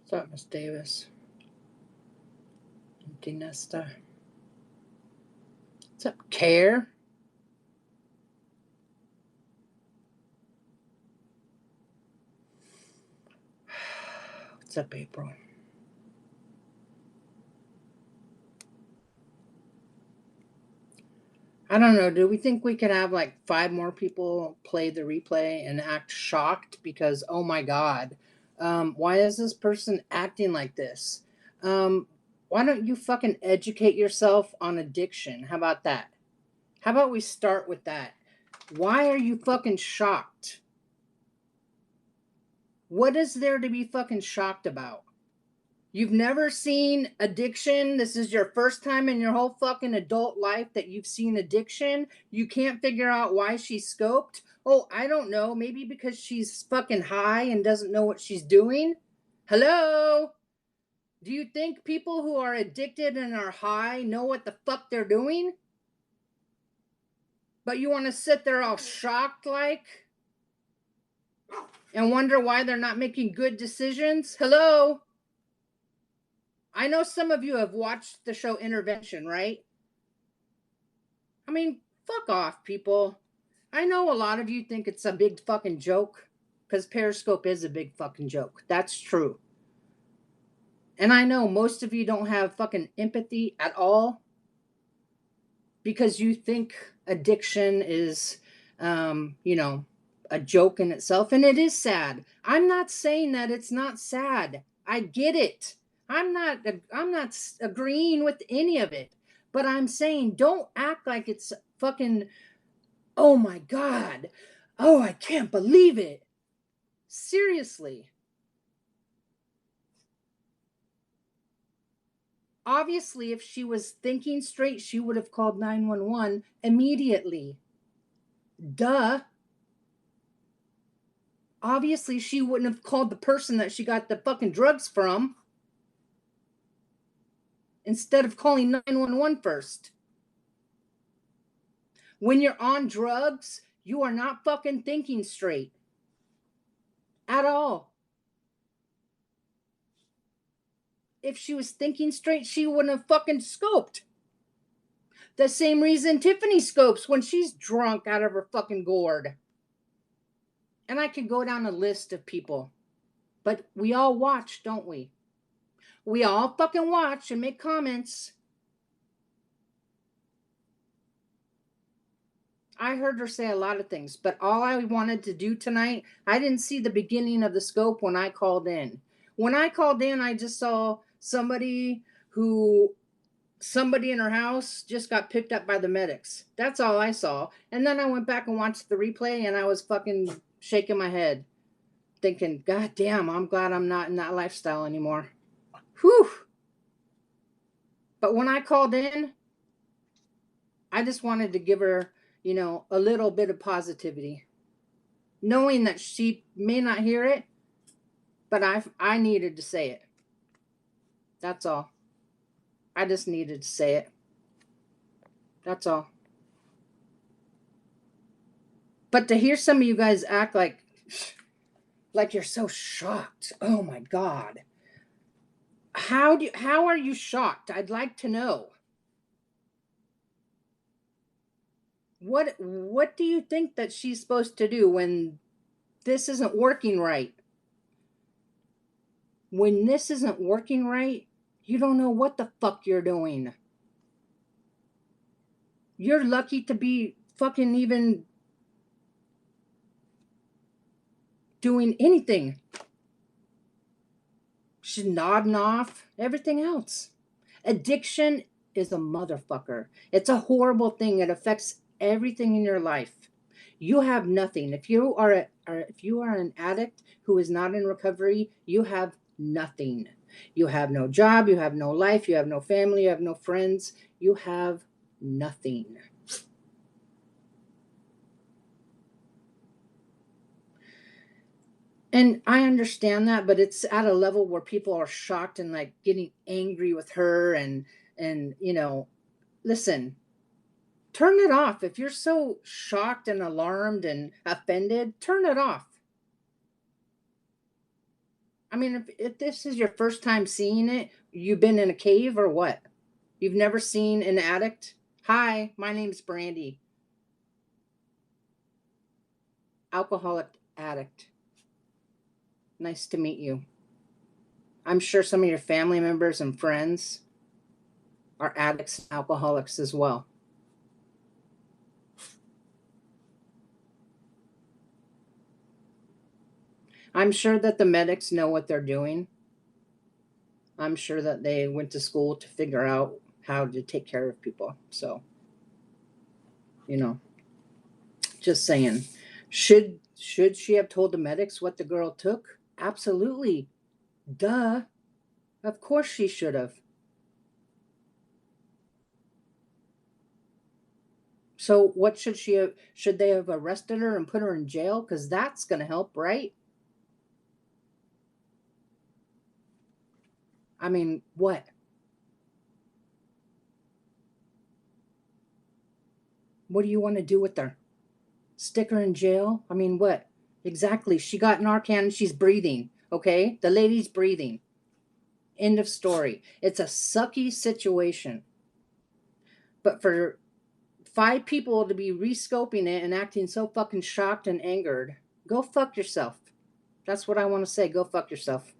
What's up, Miss Davis? Empty nester. What's up, Care? What's up, April? I don't know. Do we think we could have like 5 more people play the replay and act shocked because, oh my God, why is this person acting like this? Why don't you fucking educate yourself on addiction? How about that? How about we start with that? Why are you fucking shocked? What is there to be fucking shocked about? You've never seen addiction. This is your first time in your whole fucking adult life that you've seen addiction. You can't figure out why she's scoped. Oh, I don't know. Maybe because she's fucking high and doesn't know what she's doing. Hello? Do you think people who are addicted and are high know what the fuck they're doing? But you want to sit there all shocked like and wonder why they're not making good decisions? Hello? I know some of you have watched the show Intervention, right? I mean, fuck off, people. I know a lot of you think it's a big fucking joke because Periscope is a big fucking joke. That's true. And I know most of you don't have fucking empathy at all because you think addiction is, a joke in itself. And it is sad. I'm not saying that it's not sad. I get it. I'm not agreeing with any of it. But I'm saying don't act like it's fucking, oh my God. Oh, I can't believe it. Seriously. Obviously, if she was thinking straight, she would have called 911 immediately. Duh. Obviously, she wouldn't have called the person that she got the fucking drugs from instead of calling 911 first. When you're on drugs, you are not fucking thinking straight at all. If she was thinking straight, she wouldn't have fucking scoped. The same reason Tiffany scopes when she's drunk out of her fucking gourd. And I could go down a list of people. But we all watch, don't we? We all fucking watch and make comments. I heard her say a lot of things, but all I wanted to do tonight, I didn't see the beginning of the scope when I called in. When I called in, I just saw somebody in her house just got picked up by the medics. That's all I saw. And then I went back and watched the replay and I was fucking shaking my head, thinking, God damn, I'm glad I'm not in that lifestyle anymore. Whew. But when I called in, I just wanted to give her, a little bit of positivity, knowing that she may not hear it, but I needed to say it. That's all. I just needed to say it. That's all. But to hear some of you guys act like you're so shocked. Oh my God. How are you shocked? I'd like to know. What do you think that she's supposed to do when this isn't working right? When this isn't working right, you don't know what the fuck you're doing. You're lucky to be fucking even doing anything. She's nodding off everything else. Addiction is a motherfucker. It's a horrible thing. It affects everything in your life. You have nothing. If you are an addict who is not in recovery, you have nothing. You have no job, you have no life, you have no family, you have no friends, you have nothing. And I understand that, but it's at a level where people are shocked and like getting angry with her and listen, turn it off. If you're so shocked and alarmed and offended, turn it off. I mean, if this is your first time seeing it, you've been in a cave or what? You've never seen an addict? Hi, my name's Brandy, alcoholic addict. Nice to meet you. I'm sure some of your family members and friends are addicts and alcoholics as well. I'm sure that the medics know what they're doing. I'm sure that they went to school to figure out how to take care of people. So, you know, just saying. Should she have told the medics what the girl took? Absolutely. Duh. Of course she should have. So what should she have? Should they have arrested her and put her in jail? Because that's going to help, right? I mean, what? What do you want to do with her? Stick her in jail? I mean, what? Exactly. She got Narcan and she's breathing. Okay? The lady's breathing. End of story. It's a sucky situation. But for 5 people to be rescoping it and acting so fucking shocked and angered, go fuck yourself. That's what I want to say. Go fuck yourself.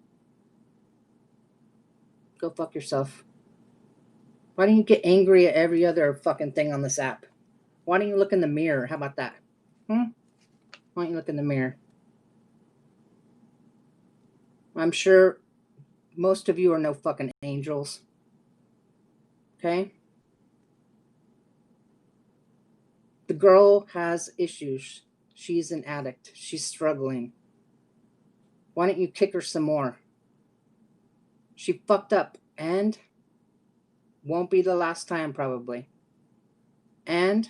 Go fuck yourself. Why don't you get angry at every other fucking thing on this app? Why don't you look in the mirror? How about that? Why don't you look in the mirror? I'm sure most of you are no fucking angels. Okay? The girl has issues. She's an addict. She's struggling. Why don't you kick her some more? She fucked up and won't be the last time, probably. And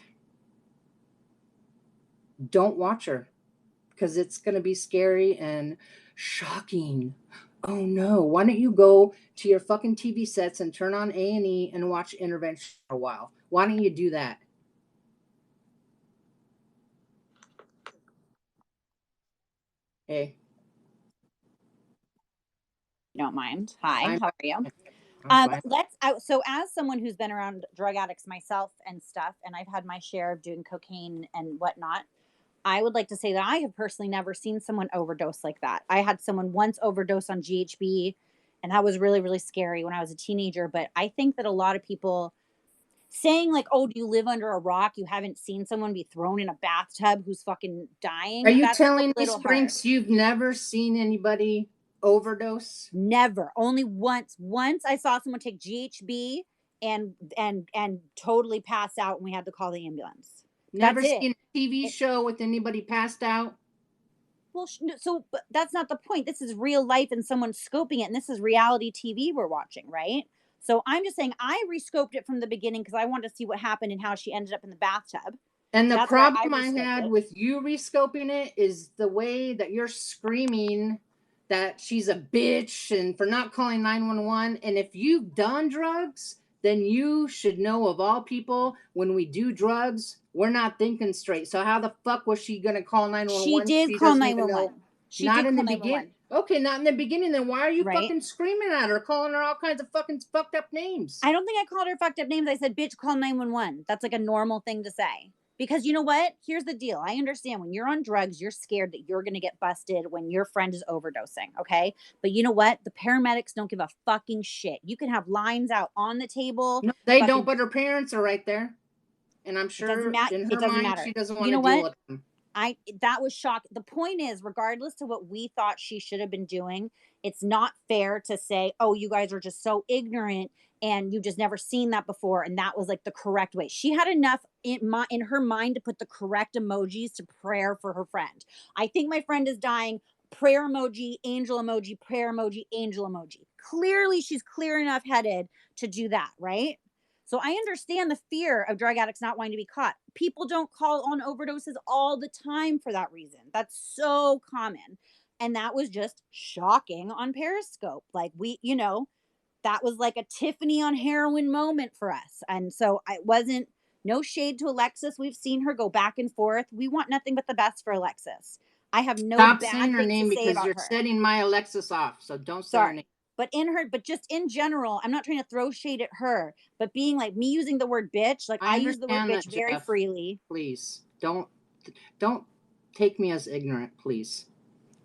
don't watch her because it's going to be scary and shocking. Oh no, why don't you go to your fucking TV sets and turn on A&E and watch Intervention for a while? Why don't you do that? Hey, Don't mind. Hi, I'm how are you? I'm fine. So as someone who's been around drug addicts myself and stuff, and I've had my share of doing cocaine and whatnot, I would like to say that I have personally never seen someone overdose like that. I had someone once overdose on GHB, and that was really, really scary when I was a teenager. But I think that a lot of people saying like, "Oh, do you live under a rock? You haven't seen someone be thrown in a bathtub who's fucking Are dying?" you That's a telling me, little hard. Sprinks, you've never seen anybody overdose? Never. Only once. Once I saw someone take GHB and totally pass out, and we had to call the ambulance. Never That's it. seen a TV It show with anybody passed out? well, so but that's not the point. This is real life, and someone's scoping it, and this is reality TV we're watching, right? So I'm just saying I rescoped it from the beginning because I wanted to see what happened and how she ended up in the bathtub. And the That's why I problem I rescoped had it. with you rescoping it is the way that you're screaming that she's a bitch and for not calling 911. And if you've done drugs, then you should know of all people, when we do drugs, we're not thinking straight. So how the fuck was she gonna call She 911? did She call doesn't even know. 911. She Not did in the call beginning. 911, Okay, not in the beginning. Then why are you right? fucking screaming at her, calling her all kinds of fucking fucked up names? I don't think I called her fucked up names. I said, bitch, call 911. That's like a normal thing to say. Because you know what? Here's the deal. I understand when you're on drugs, you're scared that you're going to get busted when your friend is overdosing. Okay. But you know what? The paramedics don't give a fucking shit. You can have lines out on the table. No, they don't, Fucking, but her parents are right there. And I'm it doesn't sure matter. in It her doesn't mind, matter. she doesn't You want to know deal what? with them. That was shocking. The point is, regardless to what we thought she should have been doing, it's not fair to say, "Oh, you guys are just so ignorant and you've just never seen that before," and that was like the correct way. She had enough in her mind to put the correct emojis to prayer for her friend. I think my friend is dying. Prayer emoji, angel emoji, prayer emoji, angel emoji. Clearly, she's clear enough headed to do that, right? So I understand the fear of drug addicts not wanting to be caught. People don't call on overdoses all the time for that reason. That's so common. And that was just shocking on Periscope. Like that was like a Tiffany on heroin moment for us. And so I wasn't no shade to Alexis. We've seen her go back and forth. We want nothing but the best for Alexis. I have no Stop bad saying her things to name say because about you're her. setting my Alexis off. So don't say her name. Sorry. But just in general, I'm not trying to throw shade at her, but being like me using the word bitch, like I I use the word understand bitch that, very Jeff. freely. Please don't take me as ignorant, please.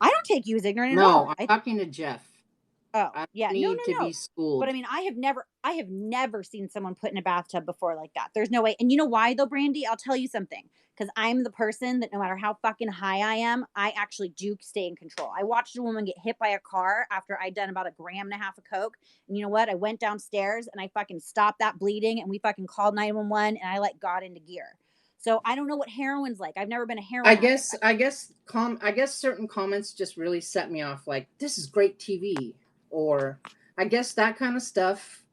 I don't take you as ignorant at No, all. I'm talking to Jeff. Oh, I don't yeah. No, need to no, be no. But I schooled. mean, I have never seen someone put in a bathtub before like that. There's no way. And you know why though, Brandy? I'll tell you something. Because I'm the person that no matter how fucking high I am, I actually do stay in control. I watched a woman get hit by a car after I'd done about 1.5 grams of coke. And you know what? I went downstairs and I fucking stopped that bleeding and we fucking called 911 and I like got into gear. So I don't know what heroin's like. I've never been a I heroin addict. guess I guess I guess certain comments just really set me off, like this is great TV, or I guess that kind of stuff.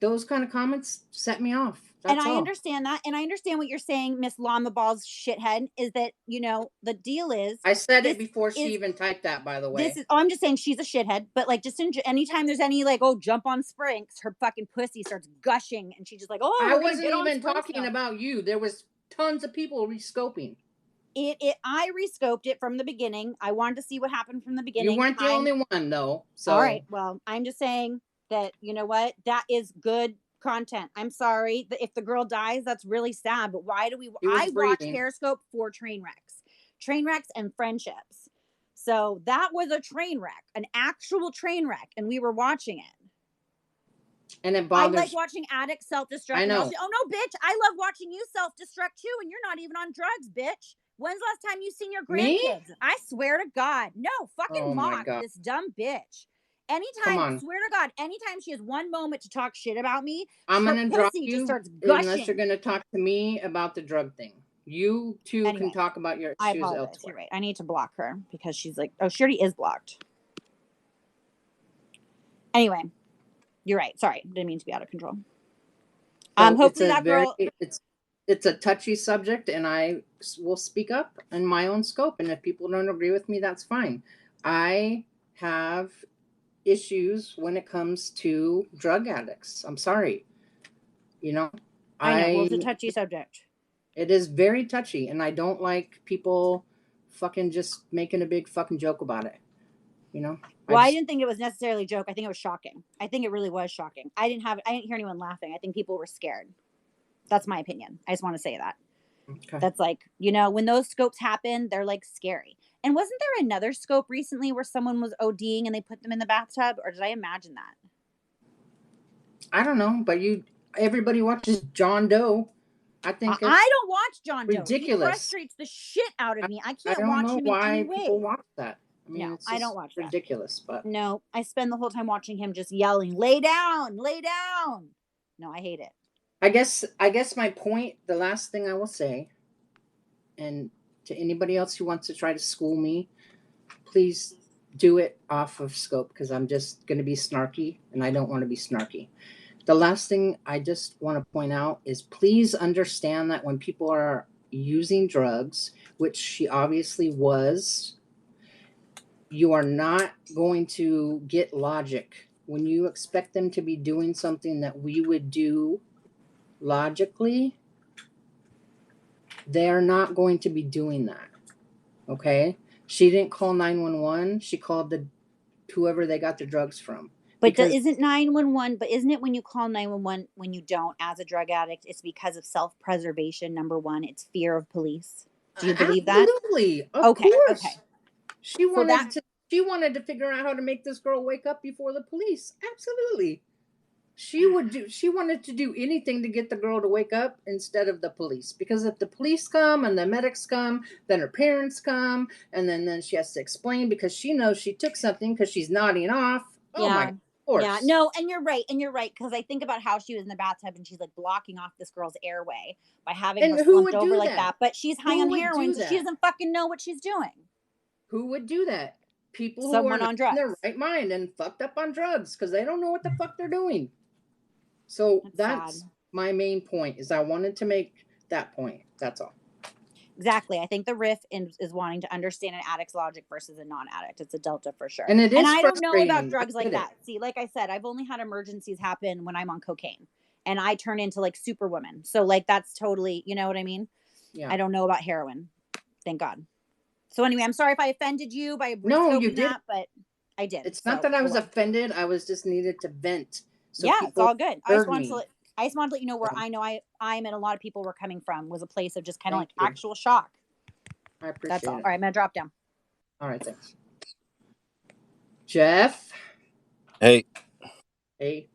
Those kind of comments set me off. And That's I all. understand that. And I understand what you're saying, Miss Llama Balls shithead, is that, the deal is I said it this before she is even typed that, by the way. oh, I'm just saying she's a shithead, but like just anytime there's any like, oh, jump on Sprinks, her fucking pussy starts gushing and she's just like, oh, I we're gonna wasn't get on even Sprinks talking now. about you. There was tons of people rescoping. I rescoped it from the beginning. I wanted to see what happened from the You beginning. weren't the only one, though. All right. So Well, I'm just saying that, you know what? That is good content. I'm sorry that if the girl dies, that's really sad. But why do we? he was I watch breathing, Periscope for train wrecks and friendships. So that was a train wreck, an actual train wreck, and we were watching it. and it I like bothers. watching addicts self destruct. I And I'll know. say, oh no, bitch, I love watching you self destruct too. And you're not even on drugs, bitch. When's the last time you seen your Me? grandkids? I swear to God. No, Oh fucking my mock god! this dumb bitch. Come Anytime, on. swear to God, anytime she has one moment to talk shit about me, I'm her gonna drop pussy just you starts unless you're gushing. gonna talk to me about the drug thing. You two can Anyway, talk about your I issues apologize. You're elsewhere. right. I need to block her because she's like, oh, she already is blocked. Anyway, you're right. Sorry. Didn't mean to be out of control. So it's Hopefully a that very girl. it's a touchy subject, and I will speak up in my own scope. And if people don't agree with me, that's fine. I have issues when it comes to drug addicts. I'm sorry. You know, I know. Well, I it's a touchy subject. it is very touchy, and I don't like people fucking just making a big fucking joke about it. You know, I Well, I just didn't think it was necessarily a joke. I think it was shocking. I think it really was shocking. I didn't hear anyone laughing. I think people were scared. That's my opinion. I just want to say that. okay. That's like, when those scopes happen, they're like scary. And wasn't there another scope recently where someone was ODing and they put them in the bathtub? Or did I imagine that? I don't know, but everybody watches John Doe. I think I it's don't watch John Doe. He ridiculous. frustrates the shit out of I, me. I I can't don't watch know him in any why people way. watch that. I mean, No, it's I don't just watch that. ridiculous. But No, I spend the whole time watching him just yelling, lay down, lay down. No, I hate it. I guess my point, the last thing I will say, and to anybody else who wants to try to school me, please do it off of scope because I'm just going to be snarky and I don't want to be snarky. The last thing I just want to point out is please understand that when people are using drugs, which she obviously was, you are not going to get logic when you expect them to be doing something that we would do logically. They're not going to be doing that. Okay? She didn't call 911. She called whoever they got the drugs from. But Because isn't 911, but isn't it when you call 911 when you don't as a drug addict, it's because of self-preservation, number one, it's fear of police. Do you believe that? absolutely, of Okay, course. okay. She So that wanted to she wanted to figure out how to make this girl wake up before the police. Absolutely. She wanted to do anything to get the girl to wake up instead of the police, because if the police come and the medics come, then her parents come, and then she has to explain because she knows she took something because she's nodding off. Oh my god, Yeah. of Yeah. course. No, and you're right. And you're right. Because I think about how she was in the bathtub and she's like blocking off this girl's airway by having her And who slumped would over do like that? that. But she's high Who on would heroin, do so she that? doesn't fucking know what she's doing. Who would do that? People who are Someone not on in their drugs. right mind and fucked up on drugs because they don't know what the fuck they're doing. So That's sad. that's my main point, is I wanted to make that point. That's all. Exactly. I think the riff is wanting to understand an addict's logic versus a non-addict. It's a delta for sure. And it And is I don't know about frustrating. I drugs like get it. that. See, like I said, I've only had emergencies happen when I'm on cocaine and I turn into like superwoman. So like that's totally, you know what I mean? Yeah. I don't know about heroin. Thank God. So anyway, I'm sorry if I offended you by No, you rescoping did. that, but I did. It's not So that I oh was well. offended. I was just needed to vent so Yeah, it's people all good. heard me. I just wanted to let you know where So, I'm and a lot of people were coming from was a place of just kind of thank like you. actual shock. I That's all. appreciate All it. right, I'm gonna drop down. All right, thanks. Jeff. Hey. Hey.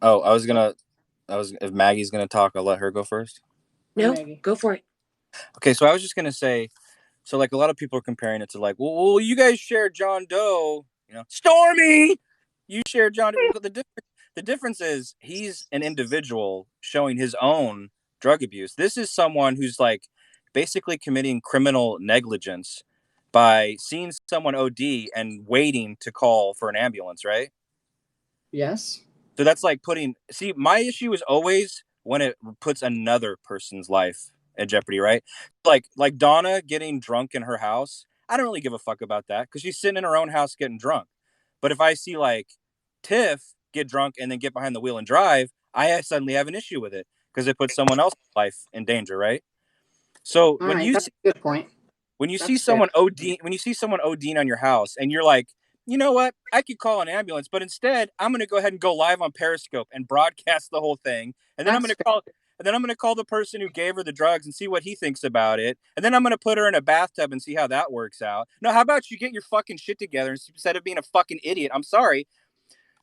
Oh, if Maggie's gonna talk, I'll let her go first. Hi, No, Maggie. go for it. Okay, so I was just gonna say, so like a lot of people are comparing it to like, well you guys share John Doe, Stormy, you share John. The difference is he's an individual showing his own drug abuse. This is someone who's like basically committing criminal negligence by seeing someone OD and waiting to call for an ambulance, right? Yes. So that's like my issue is always when it puts another person's life at jeopardy, right? Like Donna getting drunk in her house. I don't really give a fuck about that because she's sitting in her own house getting drunk. But if I see like Tiff get drunk and then get behind the wheel and drive, I suddenly have an issue with it because it puts someone else's life in danger, right? So All right. That's a good point. when you see That's fair. someone ODing on your house and you're like, you know what? I could call an ambulance, but instead I'm going to go ahead and go live on Periscope and broadcast the whole thing. And then I'm That's going to call the person who gave her the drugs and see what he thinks about it. And then I'm going to put her in a bathtub and see how that works out. No, how about you get your fucking shit together instead of being a fucking idiot? I'm sorry,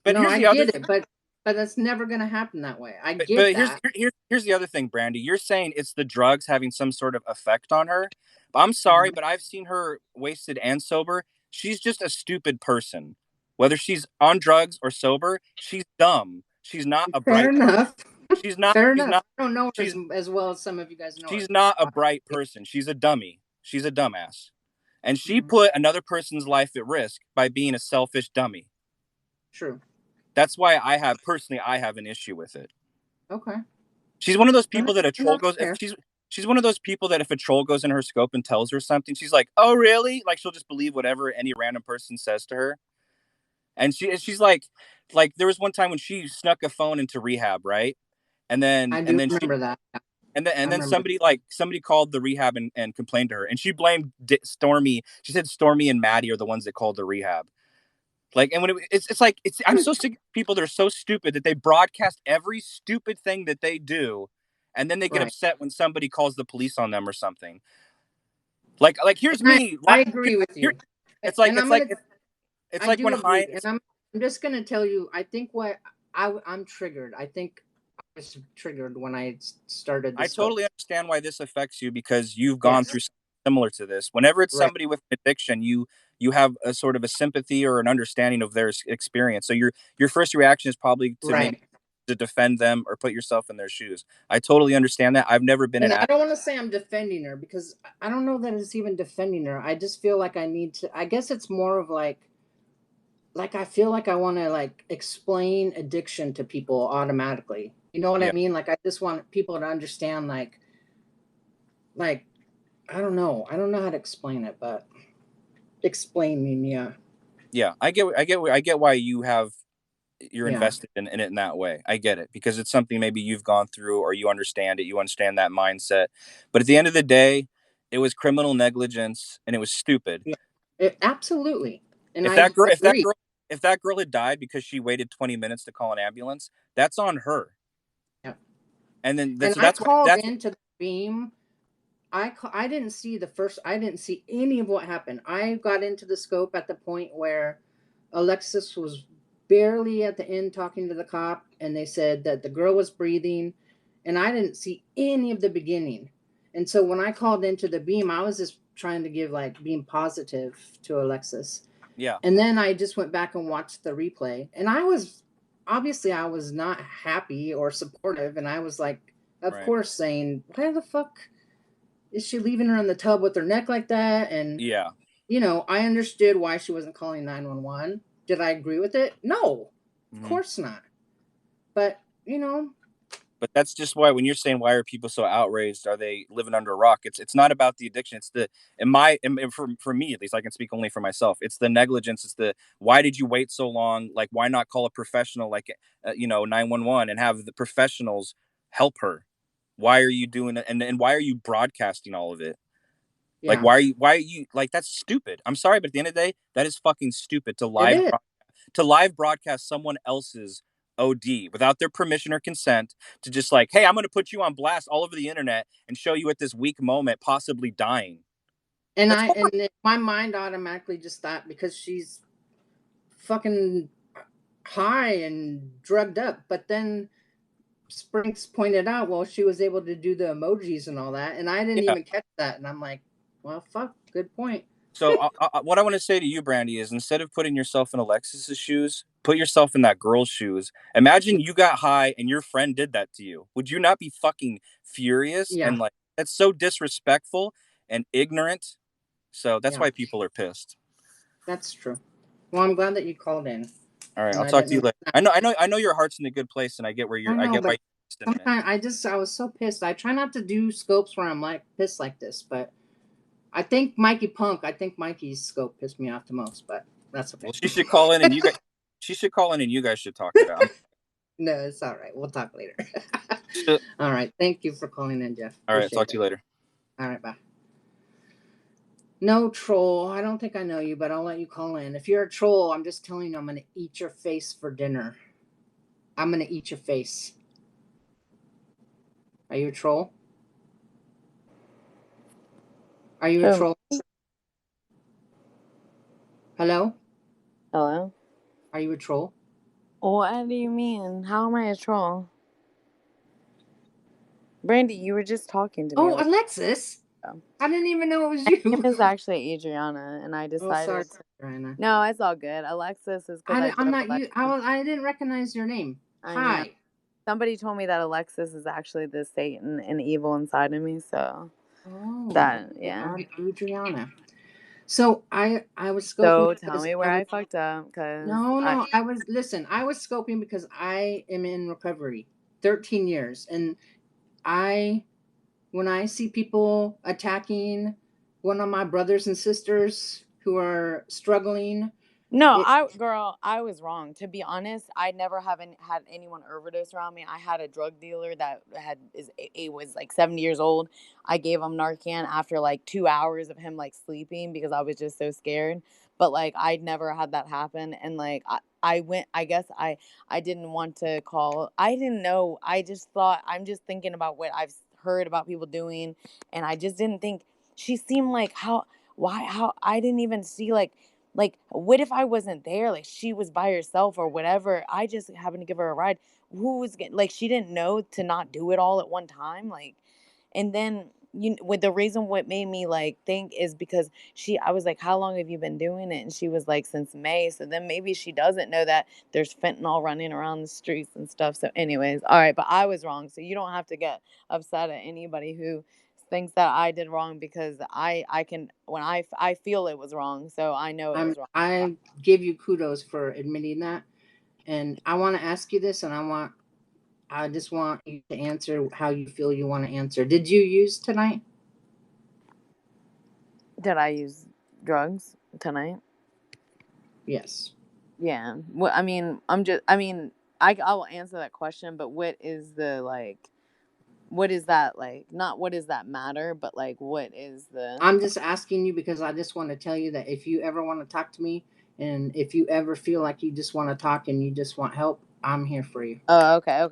but no, here's I the other get it, but that's never gonna happen that way. I get but here's that. here's the other thing, Brandy. You're saying it's the drugs having some sort of effect on her. But I'm sorry, Mhm. but I've seen her wasted and sober. She's just a stupid person. Whether she's on drugs or sober, she's dumb. She's not a Fair bright person. enough. She's not Fair she's enough. not I don't know her she's as well as some of you guys know her. she's not a bright person. She's a dummy. She's a dumbass. And she Mhm. put another person's life at risk by being a selfish dummy. True. That's why I have an issue with it. Okay. She's one of those And people that a troll that's goes. If fair. she's one of those people that if a troll goes in her scope and tells her something, she's like, "Oh, really?" Like she'll just believe whatever any random person says to her. And she's like there was one time when she snuck a phone into rehab, right? And then I and do then she remember that. Yeah, I and then remember. somebody called the rehab and complained to her, and she blamed Stormy. She said Stormy and Maddie are the ones that called the rehab. Like, and when it's like I'm so sick of people that are so stupid that they broadcast every stupid thing that they do, and then they get Right. upset when somebody calls the police on them or something. Like here's And me. I agree with Here, you. And I'm gonna it's I like do when agree. Heinz. And I'm just gonna tell you, I think what I'm triggered. I think I was triggered when I started I the scope. totally understand why this affects you because you've gone Yes. through something similar to this. Whenever it's Right. somebody with addiction, you have a sort of a sympathy or an understanding of their experience. So your first reaction is probably to maybe Right. to defend them or put yourself in their shoes. I totally understand that. I've never been an And I addict. don't want to say I'm defending her because I don't know that it's even defending her. I just feel like I need to. I guess it's more of like I feel like I want to like explain addiction to people automatically. You know what I Yeah. mean? Like I just want people to understand like I don't know. I don't know how to explain it, but explaining, yeah. Yeah, I get why you're Yeah. invested in it in that way. I get it because it's something maybe you've gone through or you understand it, you understand that mindset. But at the end of the day, it was criminal negligence and it was stupid. Yeah. Absolutely. And If I that girl agree. if that girl had died because she waited 20 minutes to call an ambulance, that's on her. Yeah. And then And so I that's why called into the beam. I didn't see I didn't see any of what happened. I got into the scope at the point where Alexis was barely at the end talking to the cop, and they said that the girl was breathing, and I didn't see any of the beginning. And so when I called into the beam, I was just trying to give like being positive to Alexis. yeah, And then I just went back and watched the replay, and I was not happy or supportive, and I was like, of right. course, saying, "Why the fuck is she leaving her in the tub with her neck like that?" And Yeah. I understood why she wasn't calling 911. Did I agree with it? No, of Mhm. course not. But But that's just why when you're saying why are people so outraged, are they living under a rock? It's not about the addiction. It's the for me at least, I can speak only for myself. It's the negligence. It's the why did you wait so long? Like why not call a professional like 911 and have the professionals help her? Why are you doing it? And why are you broadcasting all of it? Like, Yeah. why are you like, that's stupid. I'm sorry, but at the end of the day, that is fucking stupid to It is. live broadcast someone else's OD without their permission or consent, to just like, hey, I'm going to put you on blast all over the internet and show you at this weak moment possibly dying. And That's horrible. my mind automatically just thought, because she's fucking high and drugged up. But then Sprinks pointed out, well, she was able to do the emojis and all that, and I didn't Yeah. even catch that. And I'm like, well, fuck, good point. So what I want to say to you, Brandy, is instead of putting yourself in Alexis's shoes, put yourself in that girl's shoes. Imagine you got high and your friend did that to you. Would you not be fucking furious? Yeah, And like, that's so disrespectful and ignorant. So that's yeah, why people are pissed. that's true. Well, I'm glad that you called in. All right, And I'll I talk to you didn't. later. I know your heart's in a good place, and I get where I I know, get why but you're interested in it. sometimes I was so pissed. I try not to do scopes where I'm like pissed like this, but I think Mikey's scope pissed me off the most. But that's okay. Well, she should call in, and you guys. She should call in, and you guys should talk it out. No, it's all right. We'll talk later. Shit. All right. Thank you for calling in, Jeff. All right, Appreciate talk to you later. All right, bye. No, troll. I don't think I know you, but I'll let you call in. If you're a troll, I'm just telling you, I'm going to eat your face for dinner. I'm going to eat your face. Are you a troll? Are you a troll? Hello? Hello? Are you a troll? What do you mean? How am I a troll? Brandy, you were just talking to me. Oh, Alexis. Oh. I didn't even know it was My name you. is actually Adriana, and I Oh, sorry, decided. Adriana. No, it's all good. Alexis is because I'm not you. I didn't recognize your name. I know. Hi. Somebody told me that Alexis is actually the Satan and evil inside of me, so Oh, that, yeah. Adriana. So I was scoping. So tell me where I fucked up, because No, I was scoping because I am in recovery 13 years, and when I see people attacking one of my brothers and sisters who are struggling. No, It, I was wrong. To be honest, I never haven't had anyone overdose around me. I had a drug dealer that was like 70 years old. I gave him Narcan after like 2 hours of him like sleeping because I was just so scared. But like I'd never had that happen, and like I went. I guess I didn't want to call. I didn't know. I just thought I'm just thinking about what I've heard about people doing, and I just didn't think she seemed like how I didn't even see like, what if I wasn't there? Like, she was by herself or whatever. I just happened to give her a ride. Who was getting, like, she didn't know to not do it all at one time. Like, and then, with the reason what made me like think is because I was like, how long have you been doing it? And she was like, since May. So then maybe she doesn't know that there's fentanyl running around the streets and stuff. So, anyways, all right. But I was wrong. So you don't have to get upset at anybody who thinks that I did wrong, because I can, when I feel it was wrong, so I know it was wrong. I give you kudos for admitting that, and I want to ask you this, and I just want you to answer how you feel you want to answer. Did you use tonight? Did I use drugs tonight? Yes. Yeah. Well, I mean, I will answer that question, but what is the like? What is that like? Not what does that matter, but like what is the? I'm just asking you because I just want to tell you that if you ever want to talk to me, and if you ever feel like you just want to talk and you just want help, I'm here for you. Oh, okay.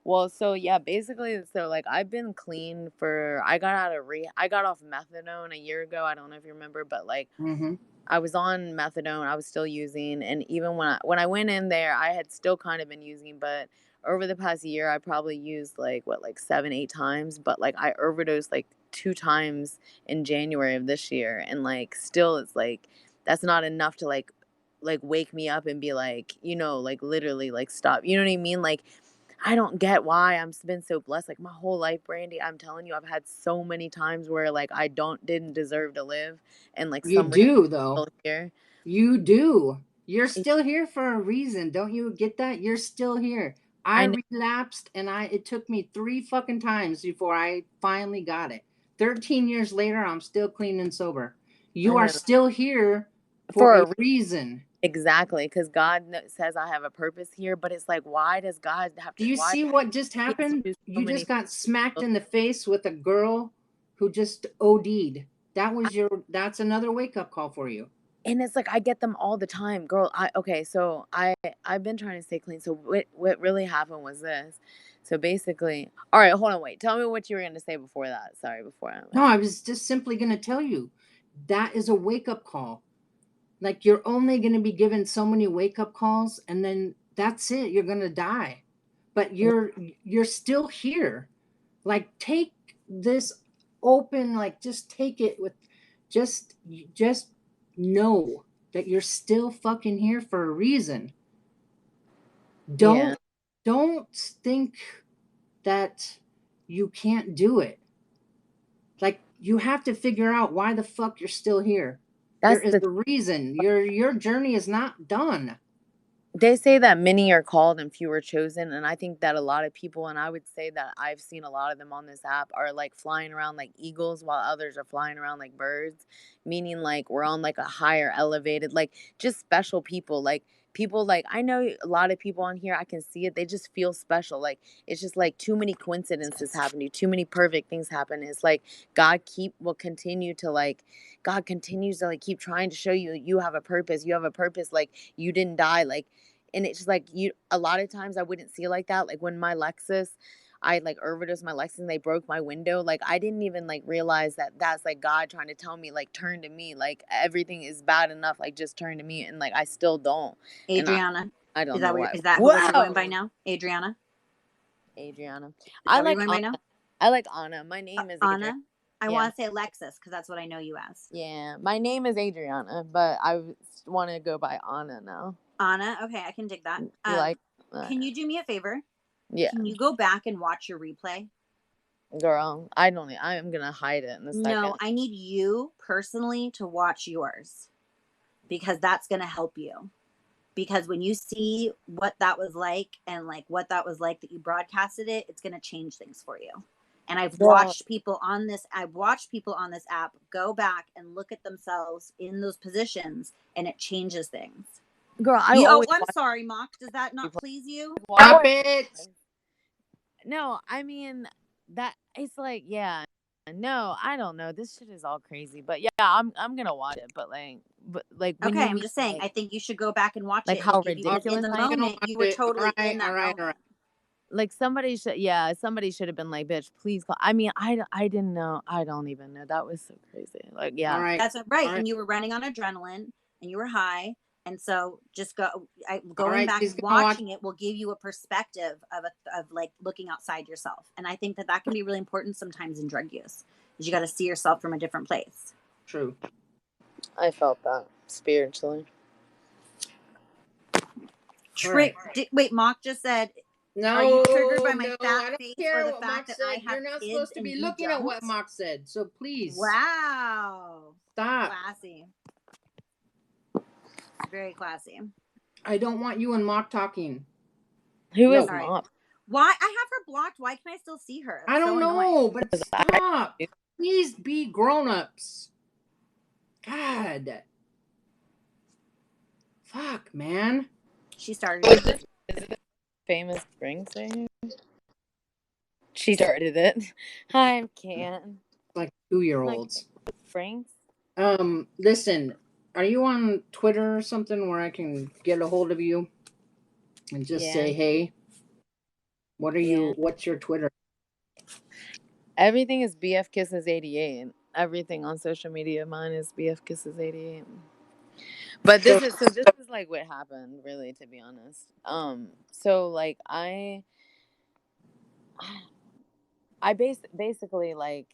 Well, so yeah, basically, so like I've been clean I got off methadone a year ago. I don't know if you remember, but like Mm-hmm. I was on methadone. I was still using, and even when I went in there, I had still kind of been using. But over the past year, I probably used like 7, 8 times. But like I overdosed like 2 times in January of this year, and like still, it's like that's not enough to like wake me up and be like, like literally like stop. You know what I mean? Like I don't get why I'm been so blessed. Like my whole life, Brandy, I'm telling you, I've had so many times where like I didn't deserve to live, and like You some reason do, I'm though. still here. You do. You're still here for a reason. Don't you get that? You're still here. I I know, relapsed, and it took me 3 fucking times before I finally got it. 13 years later, I'm still clean and sober. I You are know still here for for a a reason. exactly, because God says I have a purpose here, but it's like, why does God have Do to? you Why see what just he has to happened? do so You many just got smacked things? in the face with a girl who just OD'd. That's another wake-up call for you. And it's like I get them all the time, girl. I've been trying to stay clean. So what really happened was this. So basically, all right, hold on, wait. Tell me what you were gonna say before that. Sorry, before I No, I was just simply going to tell you that is a wake-up call. Like, you're only going to be given so many wake-up calls, and then that's it. You're going to die. But you're still here. Like, take this open, like, just take it with just know that you're still fucking here for a reason. Yeah. Don't think that you can't do it. Like, you have to figure out why the fuck you're still here. There is a reason. Your journey is not done. They say that many are called and few are chosen, and I think that a lot of people, and I would say that I've seen a lot of them on this app, are like flying around like eagles while others are flying around like birds, meaning like we're on like a higher elevated, like just special people. Like people, like I know a lot of people on here, I can see it, they just feel special. Like it's just like too many coincidences happen to you, too many perfect things happen. It's like God continues to like keep trying to show you you have a purpose, like you didn't die, like. And it's just like you, a lot of times I wouldn't see it like that. Like when my Lexus, I like overdosed my Lexus and they broke my window. Like I didn't even like realize that that's like God trying to tell me, like, turn to me, like everything is bad enough, like just turn to me. And like I still don't. Adriana. I don't know why. Is that what you're going by now? Adriana? Adriana. I like Anna. I like Anna. My name is Anna. I want to say Alexis because that's what I know you as. Yeah, my name is Adriana, but I want to go by Anna now. Anna, okay, I can dig that. Can you do me a favor? Yeah. Can you go back and watch your replay? Girl, I'm gonna hide it in a second. No, I need you personally to watch yours because that's gonna help you. Because when you see what that was like and like what that was like that you broadcasted it, it's gonna change things for you. And I've watched people on this app go back and look at themselves in those positions, and it changes things. Girl, I'm sorry, Mock. Does that not please you? Stop it. No, I mean that it's like, yeah. No, I don't know. This shit is all crazy. But yeah, I'm gonna watch it. But like okay, I'm just saying, I think you should go back and watch it. Like how ridiculous in the moment you were totally in that moment. Like somebody should have been like, bitch, please call. I mean, I didn't know. I don't even know. That was so crazy. Like, yeah. All right. That's right. And you were running on adrenaline and you were high. And so just going back and watching it will give you a perspective of like looking outside yourself. And I think that can be really important sometimes in drug use. Is you got to see yourself from a different place. True. I felt that spiritually. Wait, Mock just said, no, are you triggered by my fat face or the fact that I have You're not kids supposed to be looking at what Mock said, so please. Wow. Stop. Classy. Very classy. I don't want you and Mock talking. Who is Mock? Why? I have her blocked. Why can I still see her? I don't know, but stop. Please be grown-ups. God. Fuck, man. She started it. Is it famous spring singer? She started it. I can't. Like 2-year-olds. Like Springs? Listen, are you on Twitter or something where I can get a hold of you and just say, hey? What's your Twitter? Everything is BF Kisses 88. Everything on social media, mine is BF Kisses 88. But this is like what happened, really, to be honest. So like I basically like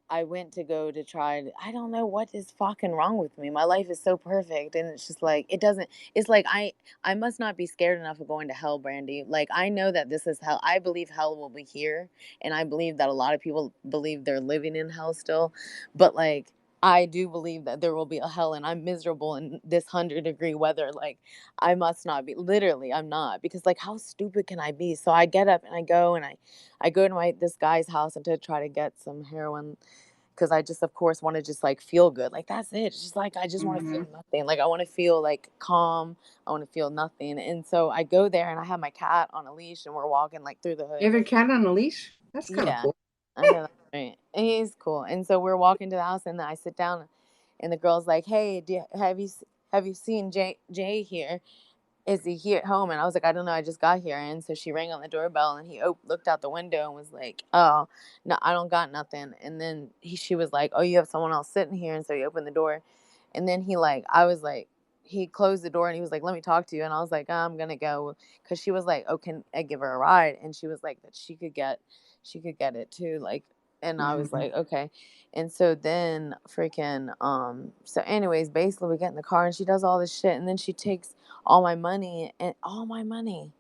I went to go to try. I don't know what is fucking wrong with me. My life is so perfect, and it's just like it doesn't. It's like I must not be scared enough of going to hell, Brandy. Like I know that this is hell. I believe hell will be here, and I believe that a lot of people believe they're living in hell still. But like I do believe that there will be a hell, and I'm miserable in this 100-degree weather. Like I must not be. Literally, I'm not, because like how stupid can I be? So I get up and I go and I go to this guy's house and to try to get some heroin, because I just, of course, want to just like feel good. Like that's it. It's just like I just want to feel nothing. Like I want to feel like calm. I want to feel nothing. And so I go there and I have my cat on a leash and we're walking like through the hood. You have your cat on a leash? That's kind of cool. I know that's right. He's cool. And so we're walking to the house, and then I sit down, and the girl's like, "Hey, have you seen Jay here? Is he here at home?" And I was like, "I don't know. I just got here." And so she rang on the doorbell, and he looked out the window and was like, "Oh, no, I don't got nothing." And then she was like, "Oh, you have someone else sitting here." And so he opened the door, and then I was like, he closed the door, and he was like, "Let me talk to you." And I was like, "Oh, I'm gonna go," because she was like, "Oh, can I give her a ride?" And she was like that she could get it too, like. And I was like, okay. And so then freaking so anyways, basically we get in the car, and she does all this shit, and then she takes all my money, and all my money.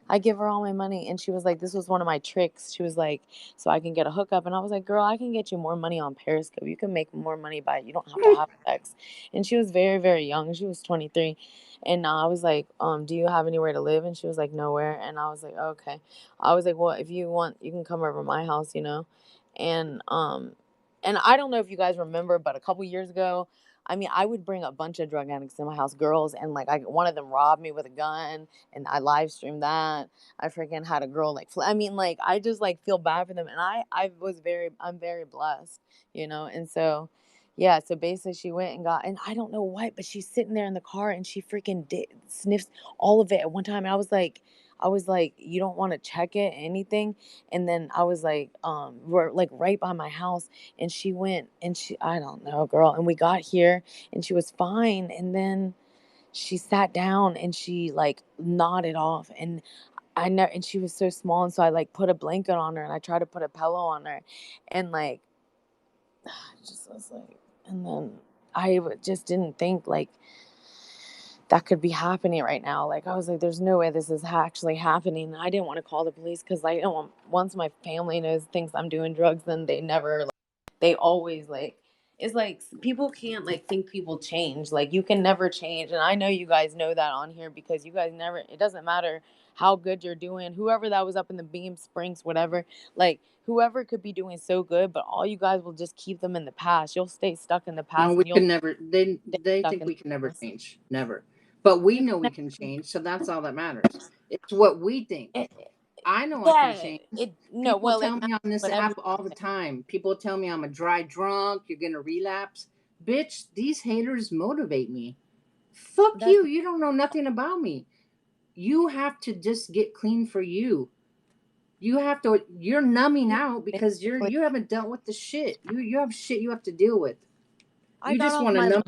I give her all my money, and she was like, "This was one of my tricks." She was like, "So I can get a hookup." And I was like, "Girl, I can get you more money on Periscope. You can make more money by it. You don't have to have sex." And she was very, very young. She was 23. And I was like, "Do you have anywhere to live?" And she was like, "Nowhere." And I was like, "Okay." I was like, "Well, if you want, you can come over to my house, you know." And and I don't know if you guys remember, but a couple years ago, I mean, I would bring a bunch of drug addicts in my house, girls, and like one of them robbed me with a gun, and I live streamed that. I freaking had a girl like, I mean, like I just like feel bad for them, and I'm very blessed, you know, and so. Yeah, so basically she went and got, and I don't know what, but she's sitting there in the car, and she freaking sniffs all of it at one time. And I was like, "You don't want to check it, anything?" And then I was like, we're like right by my house, and she went, and I don't know, girl. And we got here, and she was fine. And then she sat down, and she like nodded off. And I know, and she was so small. And so I like put a blanket on her, and I tried to put a pillow on her. And like, I just was like, and then just didn't think like that could be happening right now. Like I was like, there's no way this is actually happening. And I didn't want to call the police because I don't want, once my family thinks I'm doing drugs, then they never, like, they always like, it's like people can't like think people change. Like you can never change. And I know you guys know that on here because you guys never, it doesn't matter how good you're doing. Whoever that was up in the Beam Springs, whatever, like whoever could be doing so good, but all you guys will just keep them in the past. You'll stay stuck in the No, past, we and you'll can never. stay They stuck think in we can the never past. change. Never. But we You know can we never, can change, so that's all that matters. It's what we think. it, I know I can yeah, change. it no, People well, it tell matters me on this whatever app you all the say. time. People tell me I'm a dry drunk, you're gonna relapse. Bitch, these haters motivate me. Fuck That's you. You don't know nothing about me. You have to just get clean for you. You have to, you're numbing out because basically, you haven't dealt with the shit. You have shit you have to deal with. I You got just off want to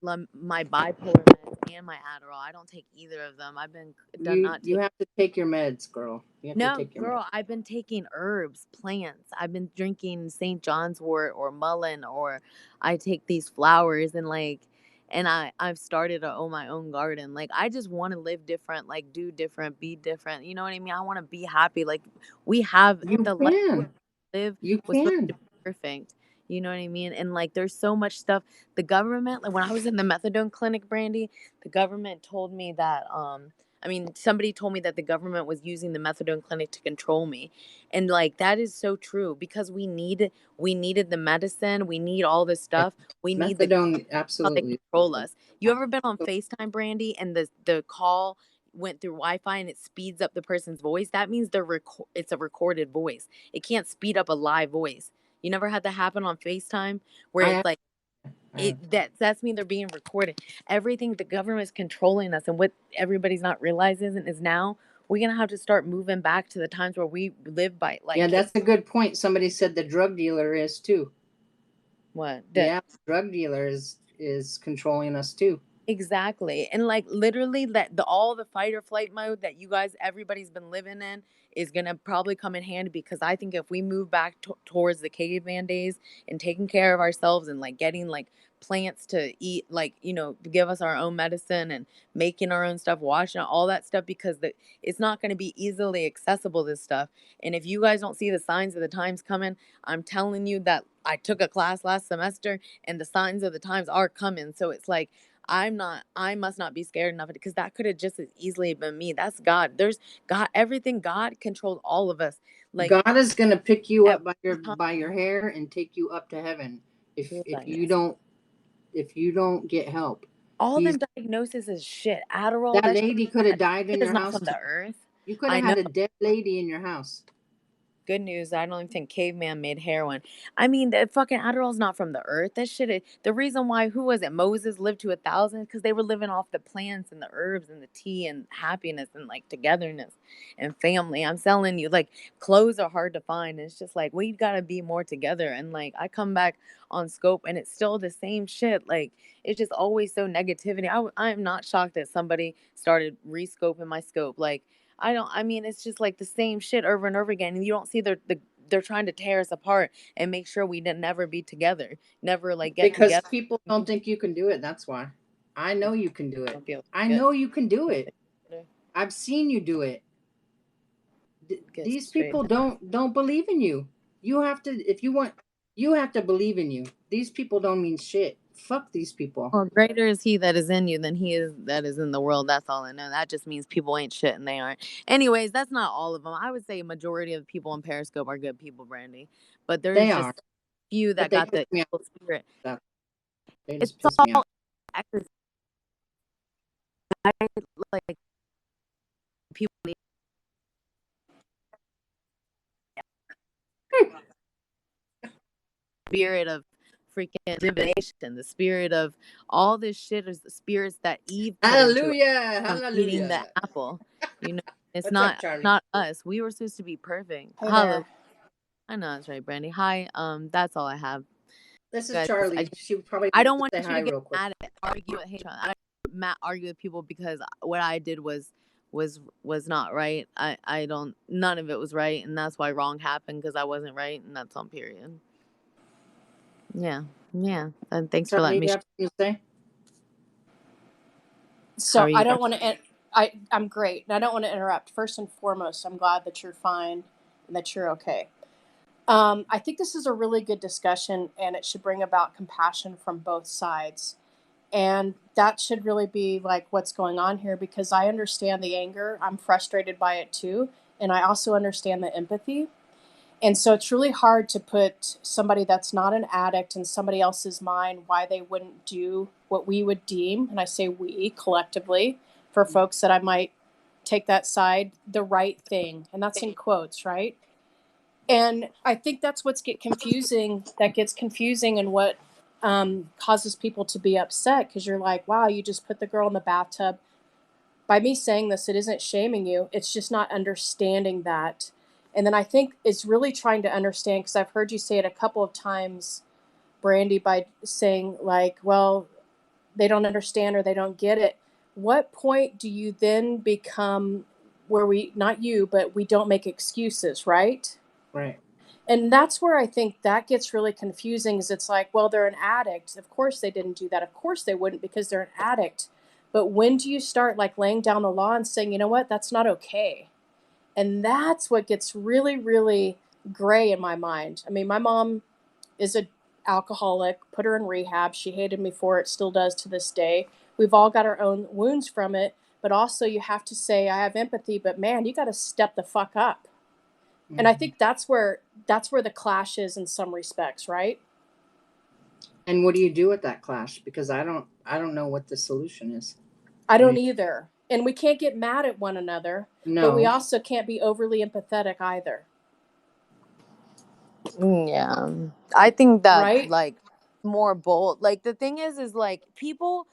numb. my bipolar meds and my Adderall. I don't take either of them. I've been done not You take. have to take your meds, girl. You have to No, take your meds. girl, I've been taking herbs, plants. I've been drinking St. John's wort or mullein, or I take these flowers, and like, and I've started to own my own garden. Like I just want to live different, like do different, be different. You know what I mean? I want to be happy. Like we have You the life we can. live You was supposed to can. be perfect. You know what I mean? And like there's so much stuff. The government, like when I was in the methadone clinic, Brandy, the government told me that I mean, somebody told me that the government was using the methadone clinic to control me. And like that is so true because we needed the medicine, we need all this Yeah. stuff. We need the Methadone, how they absolutely. control us. You ever been on FaceTime, Brandy, and the call went through Wi-Fi and it speeds up the person's voice? That means it's a recorded voice. It can't speed up a live voice. You never had that happen on FaceTime where I it's have, like I have. that's mean they're being recorded. Everything the government is controlling us, and what everybody's not realizing is now we're gonna have to start moving back to the times where we live by Yeah, like that's a good point. Somebody said the drug dealer is too. what the Yeah, drug dealer is controlling us too. exactly. And like literally that all the fight or flight mode that you guys everybody's been living in is going to probably come in handy because I think if we move back towards the caveman days and taking care of ourselves and like getting like plants to eat, like, you know, give us our own medicine and making our own stuff, washing all that stuff, because it's not going to be easily accessible, this stuff. And if you guys don't see the signs of the times coming, I'm telling you that I took a class last semester and the signs of the times are coming. So it's like I must not be scared enough because that could have just as easily been me. That's God. There's God, everything. God controlled all of us. Like God is gonna pick you at up one time, by your hair and take you up to heaven feel if like you don't get help. all them He's diagnoses is shit. Adderall, That that lady could have died in shit is your not house from the too. earth. You could I have know. had a dead lady in your house. good news. I don't even think caveman made heroin. I mean, the fucking Adderall's not from the earth. That shit is the reason why, who was it? Moses lived to 1,000 because they were living off the plants and the herbs and the tea and happiness and like togetherness and family. I'm telling you, like, clothes are hard to find. It's just like, we gotta be more together. And like, I come back on Scope and it's still the same shit. Like, it's just always so negativity. I'm not shocked that somebody started re-scoping my scope. Like, I mean, it's just like the same shit over and over again. And you don't see they're trying to tear us apart and make sure we never be together, never like get Because together. people don't think you can do it. That's why. I know you can do it. Don't feel I good. know you can do it. I've seen you do it. Get These straight. people don't believe in you. You have to, if you want, you have to believe in you. These people don't mean shit. Fuck these people. Well, greater is he that is in you than he is that is in the world. That's all I know. That just means people ain't shit and they aren't. Anyways, that's not all of them. I would say a majority of the people on Periscope are good people, Brandy. But They there's are. just few But that they got piss the me off. evil spirit. They It's just piss me all off. like people need spirit of freaking divination, the spirit of all this shit is the spirits that Eve put into it Hallelujah. from eating the Hallelujah. apple. You know, it's What's up, Charlie? not us. We were supposed to be perfect. Hey Hallelujah. there. I know that's right, Brandy. Hi. That's all I have. This is Guys, Charlie. She probably I wants don't to want say you hi to get real quick. mad at argue with I don't argue with people because what I did was not right. I don't, none of it was right, and that's why wrong happened, because I wasn't right, and that's on period. Yeah. And thanks for letting Charlie, me. you have something to say? So you I don't want to. I'm great, and I don't want to interrupt. First and foremost, I'm glad that you're fine and that you're okay. I think this is a really good discussion, and it should bring about compassion from both sides. And that should really be like what's going on here, because I understand the anger. I'm frustrated by it too. And I also understand the empathy. And so it's really hard to put somebody that's not an addict in somebody else's mind why they wouldn't do what we would deem, and I say we collectively, for folks that I might take that side, the right thing. And that's in quotes, right? And I think that's what's confusing, and what causes people to be upset, because you're like, wow, you just put the girl in the bathtub. By me saying this, it isn't shaming you. It's just not understanding that. And then I think it's really trying to understand, because I've heard you say it a couple of times, Brandy, by saying like, well, they don't understand or they don't get it. What point do you then become where not you, but we don't make excuses, right? Right. And that's where I think that gets really confusing, is it's like, well, they're an addict. Of course they didn't do that. Of course they wouldn't, because they're an addict. But when do you start like laying down the law and saying, you know what, that's not okay? And that's what gets really, really gray in my mind. I mean, my mom is an alcoholic, put her in rehab. She hated me for it, still does to this day. We've all got our own wounds from it. But also you have to say, I have empathy, but man, you got to step the fuck up. And I think that's where the clash is in some respects, right? And what do you do with that clash? Because I don't know what the solution is. I don't either. And we can't get mad at one another, but we No. also can't be overly empathetic either. Yeah, I think that Right? like more bold. Like the thing is like people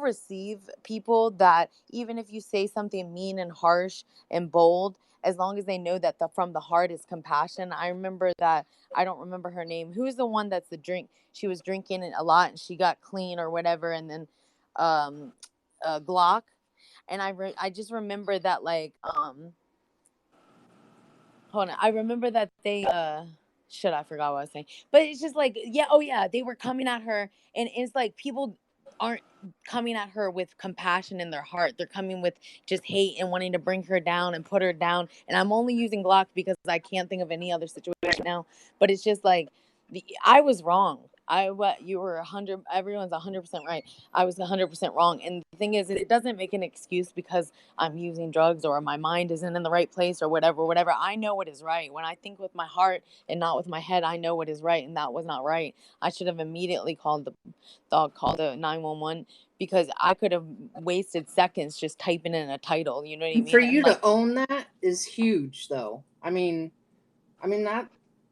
receive people that even if you say something mean and harsh and bold, as long as they know that from the heart is compassion. I remember that, I don't remember her name. Who's the one that's the drink? She was drinking a lot and she got clean or whatever, and then Glock. And I just remember that like hold on. I remember that they shit, I forgot what I was saying. But it's just like, yeah, oh yeah, they were coming at her, and it's like people aren't coming at her with compassion in their heart. They're coming with just hate and wanting to bring her down and put her down. And I'm only using Glock because I can't think of any other situation now. But it's just like I was wrong. You were 100. Everyone's 100% right. I was 100% wrong. And the thing is, it doesn't make an excuse because I'm using drugs or my mind isn't in the right place or whatever. I know what is right. When I think with my heart and not with my head, I know what is right, and that was not right. I should have immediately called the 911, because I could have wasted seconds just typing in a title. You know what I mean? For And you like, to own that is huge, though. I mean, I mean, that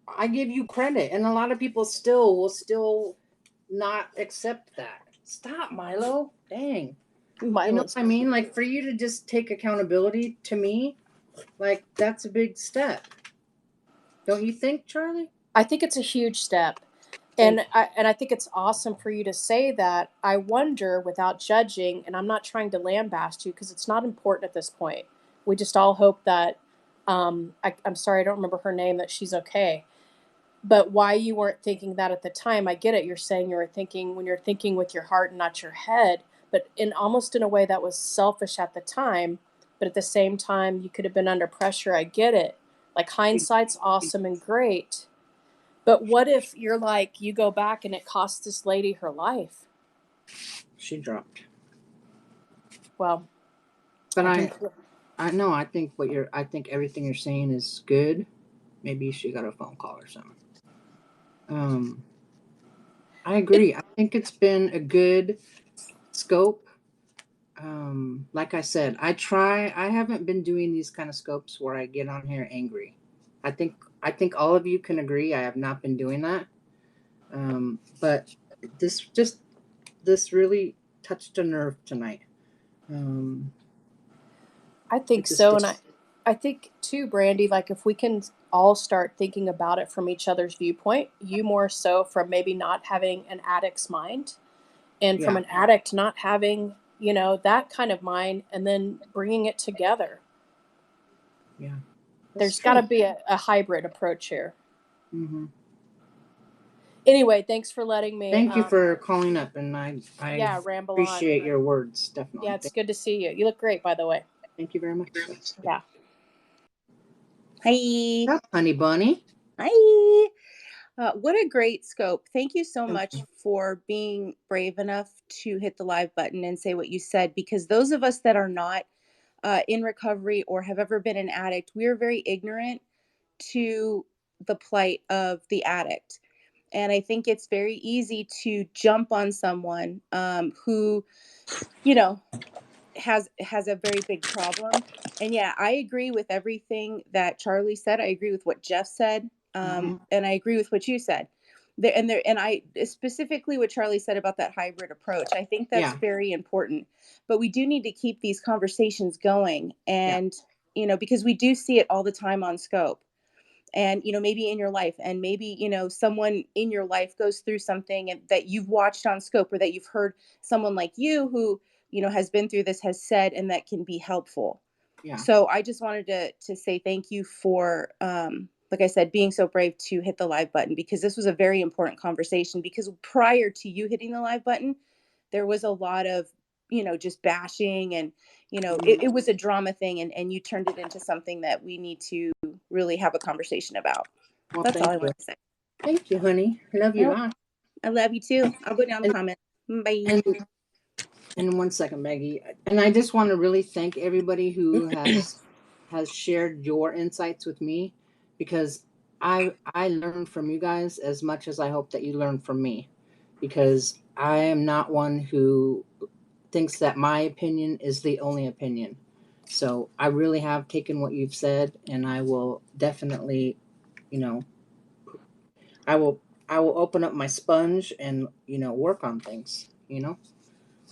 I give you credit, and a lot of people still will not accept that. Stop, Milo. Dang. You know what I mean? Like, for you to just take accountability, to me, like, that's a big step. Don't you think, Charlie? I think it's a huge step. And I think it's awesome for you to say that. I wonder, without judging, and I'm not trying to lambaste you because it's not important at this point. We just all hope that, I'm sorry, I don't remember her name, that she's okay. But why you weren't thinking that at the time, I get it. You're saying you were thinking when you're thinking with your heart and not your head, but in almost in a way that was selfish at the time. But at the same time, you could have been under pressure. I get it. Like, hindsight's awesome and great. But what if you're like, you go back and it cost this lady her life? She dropped. Well, but I know. I think everything you're saying is good. Maybe she got a phone call or something. I agree. I think it's been a good scope. Like I said, I haven't been doing these kind of scopes where I get on here angry. I think all of you can agree I have not been doing that. But this really touched a nerve tonight. I think so. And I think too, Brandy, like, if we can all start thinking about it from each other's viewpoint, you more so from maybe not having an addict's mind, and from an addict not having, that kind of mind, and then bringing it together. Yeah. There's got to be a hybrid approach here. Mm-hmm. Anyway, thanks for letting me. Thank you for calling up, and I ramble appreciate on. your words, definitely. Yeah, it's good to see you. You look great, by the way. Thank you very much. Yeah. Hi. What's up, honey bunny? Hi. What a great scope. Thank you so much for being brave enough to hit the live button and say what you said, because those of us that are not in recovery or have ever been an addict, we are very ignorant to the plight of the addict. And I think it's very easy to jump on someone who, has a very big problem. And yeah, I agree with everything that Charlie said. I agree with what Jeff said. And I agree with what you said. And I specifically what Charlie said about that hybrid approach. I think that's very important. But we do need to keep these conversations going, and because we do see it all the time on Scope. And maybe in your life, and maybe someone in your life goes through something that you've watched on Scope, or that you've heard someone like you who has been through this has said, and that can be helpful. So I just wanted to say thank you for like I said, being so brave to hit the live button, because this was a very important conversation. Because prior to you hitting the live button, there was a lot of just bashing, and it was a drama thing, and you turned it into something that we need to really have a conversation about. Well, that's all I want to say. Thank you, honey. I love you. I love you too. I'll go down the comments. Bye. And 1 second, Maggie. And I just want to really thank everybody who has shared your insights with me, because I learned from you guys as much as I hope that you learn from me, because I am not one who thinks that my opinion is the only opinion. So I really have taken what you've said, and I will definitely, I will open up my sponge and work on things.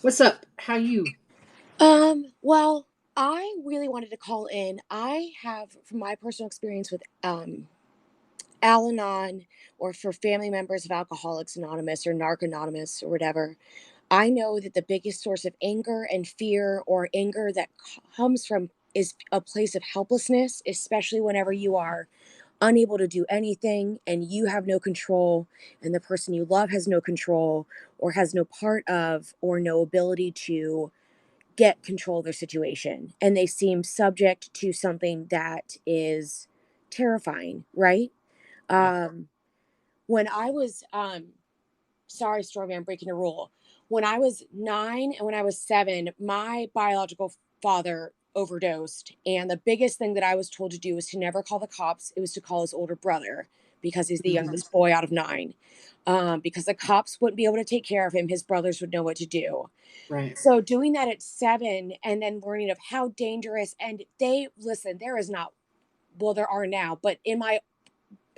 What's up? How you? Well, I really wanted to call in. I have, from my personal experience with Al-Anon, or for family members of Alcoholics Anonymous or Narc Anonymous or whatever, I know that the biggest source of anger and fear, or anger that comes from, is a place of helplessness, especially whenever you are unable to do anything and you have no control, and the person you love has no control, or has no part of, or no ability to get control of their situation, and they seem subject to something that is terrifying, right? When I was sorry, Stormy, I'm breaking a rule. When I was 9 and when I was 7, my biological father overdosed, and the biggest thing that I was told to do was to never call the cops. It was to call his older brother, because he's the youngest boy out of 9. Because the cops wouldn't be able to take care of him. His brothers would know what to do. Right. So doing that at 7, and then learning of how dangerous, and there is not, well, there are now, but in my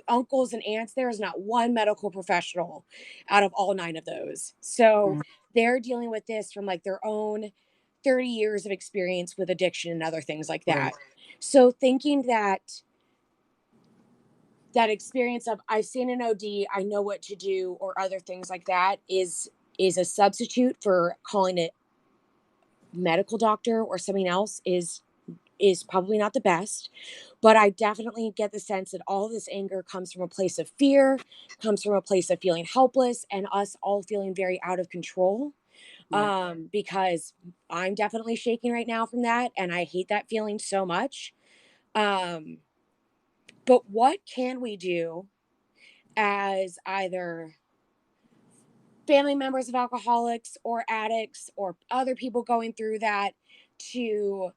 uncles and aunts, there is not one medical professional out of all 9 of those. So they're dealing with this from like their own 30 years of experience with addiction and other things like that. Right. So thinking that experience of I've seen an OD, I know what to do, or other things like that is a substitute for calling it medical doctor or something else is probably not the best. But I definitely get the sense that all this anger comes from a place of fear, comes from a place of feeling helpless, and us all feeling very out of control. Because I'm definitely shaking right now from that, and I hate that feeling so much. But what can we do as either family members of alcoholics or addicts or other people going through that to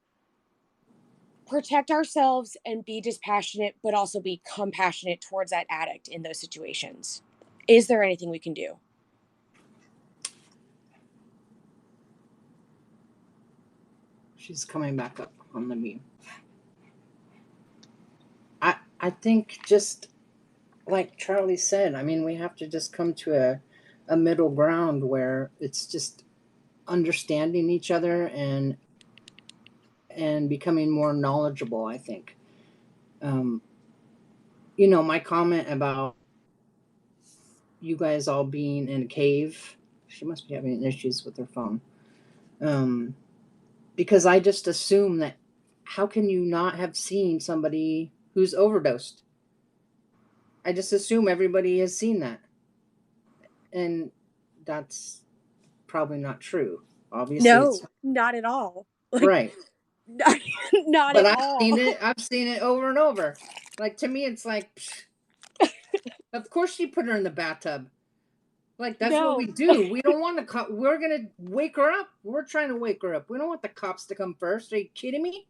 protect ourselves and be dispassionate, but also be compassionate towards that addict in those situations? Is there anything we can do? She's coming back up on the mute. I think just like Charlie said, I mean, we have to just come to a middle ground where it's just understanding each other and becoming more knowledgeable, I think. My comment about you guys all being in a cave, she must be having issues with her phone. Because I just assume that how can you not have seen somebody who's overdosed? I just assume everybody has seen that. And that's probably not true. Obviously, No, it's not at all. Like, right. not But at all. I've seen it over and over. Like, to me, it's like, psh, of course she put her in the bathtub. Like, that's what we No. do. We don't want the we're going to wake her up. We're trying to wake her up. We don't want the cops to come first. Are you kidding me?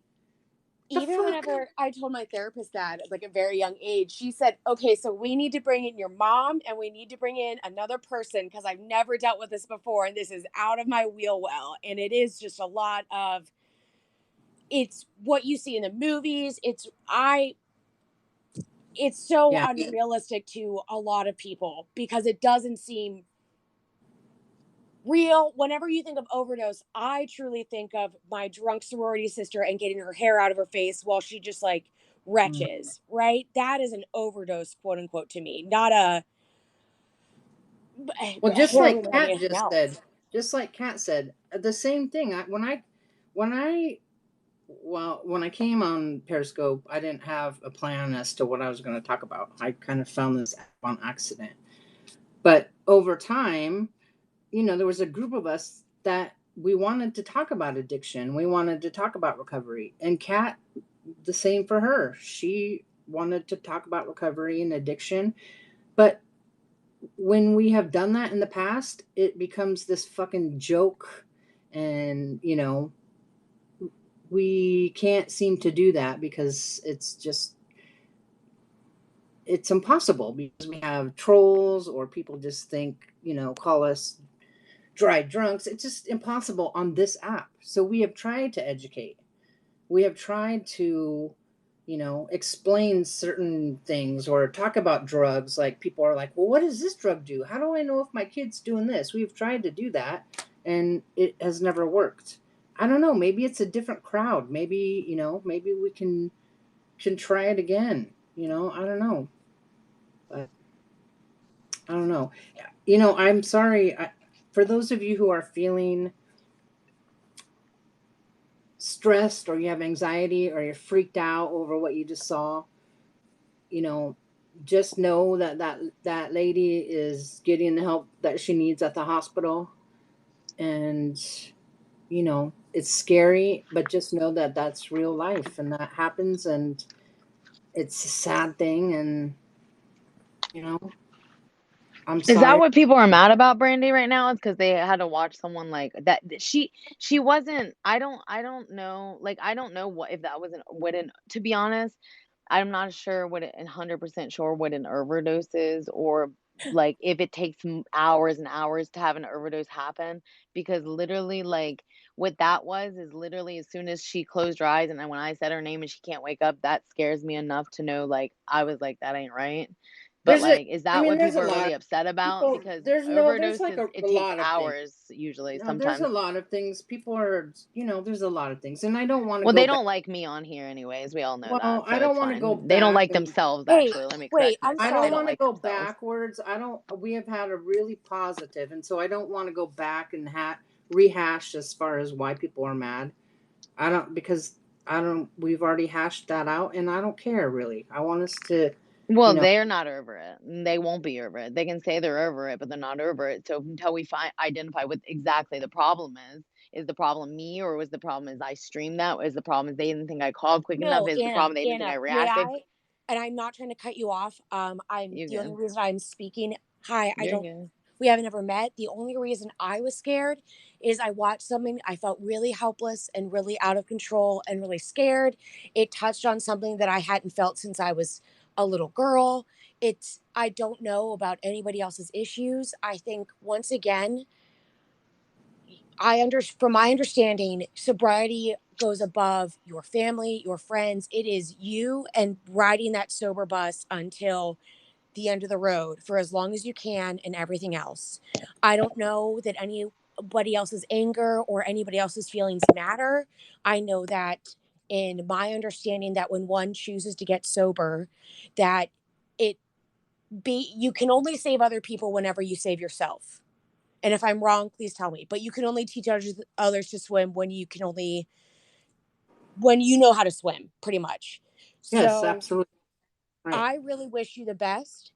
Even whenever I told my therapist that at like a very young age, she said, okay, so we need to bring in your mom and we need to bring in another person because I've never dealt with this before and this is out of my wheel well. And it is just a lot of, it's what you see in the movies. It's so Yeah. unrealistic to a lot of people because it doesn't seem real. Whenever you think of overdose, I truly think of my drunk sorority sister and getting her hair out of her face while she just like retches, right? That is an overdose, quote unquote, to me, not a Well, heroin or anything else. Just like Kat said, the same thing. When I came on Periscope, I didn't have a plan as to what I was going to talk about. I kind of found this app on accident. But over time, there was a group of us that we wanted to talk about addiction. We wanted to talk about recovery. And Kat, the same for her. She wanted to talk about recovery and addiction. But when we have done that in the past, it becomes this fucking joke. And, we can't seem to do that because it's impossible because we have trolls or people just think, call us dry drunks. It's just impossible on this app. So we have tried to educate. We have tried to, explain certain things or talk about drugs. Like people are like, well, what does this drug do? How do I know if my kid's doing this? We've tried to do that and it has never worked. I don't know. Maybe it's a different crowd. Maybe, maybe we can try it again. I don't know. But I don't know. I'm sorry. For those of you who are feeling stressed or you have anxiety or you're freaked out over what you just saw, just know that lady is getting the help that she needs at the hospital. And, it's scary, but just know that that's real life and that happens and it's a sad thing. And, I'm Is that sorry. what people are mad about Brandy right now? It's because they had to watch someone like that. She wasn't. I don't know. Like I don't know what if that was an. To be honest, I'm not sure what 100% sure what an overdose is, or like if it takes hours and hours to have an overdose happen. Because literally, like what that was is literally as soon as she closed her eyes and then when I said her name and she can't wake up, that scares me enough to know, like, I was like, that ain't right. But There's a, like, is I that mean, what there's people a are lot really of upset about? people. Because There's like overdoses, it a takes lot of things. hours usually No, there's a sometimes. lot of things. People are, there's a lot of things, and I don't want to Well, go they back. don't like me on here anyways. We all know Well, that, I so don't it's want to go fine. They don't back like and themselves, Hey, actually. Let me wait, correct I'm I myself. don't They sorry. don't want to like go themselves. backwards. I don't. We have had a really positive, and so I don't want to go back and rehash as far as why people are mad. I don't because I don't. We've already hashed that out, and I don't care really. I want us to, you Well, know. they're not over it. They won't be over it. They can say they're over it, but they're not over it. So until we identify what exactly the problem is the problem me, or was the problem is I streamed that? Is the problem is they didn't think I called quick enough? No, Is the Anna, problem they didn't think I Anna, may reacted? I? And I'm not trying to cut you off. I'm You the only good? reason I'm speaking. Hi, I You're don't. good. We haven't ever met. The only reason I was scared is I watched something. I felt really helpless and really out of control and really scared. It touched on something that I hadn't felt since I was a little girl. I don't know about anybody else's issues. I think once again, from my understanding, sobriety goes above your family, your friends. It is you and riding that sober bus until the end of the road for as long as you can and everything else. I don't know that anybody else's anger or anybody else's feelings matter. I know that in my understanding that when one chooses to get sober, that it you can only save other people whenever you save yourself. And if I'm wrong, please tell me. But you can only teach others to swim when you know how to swim, pretty much. Yes, So absolutely right. I really wish you the best.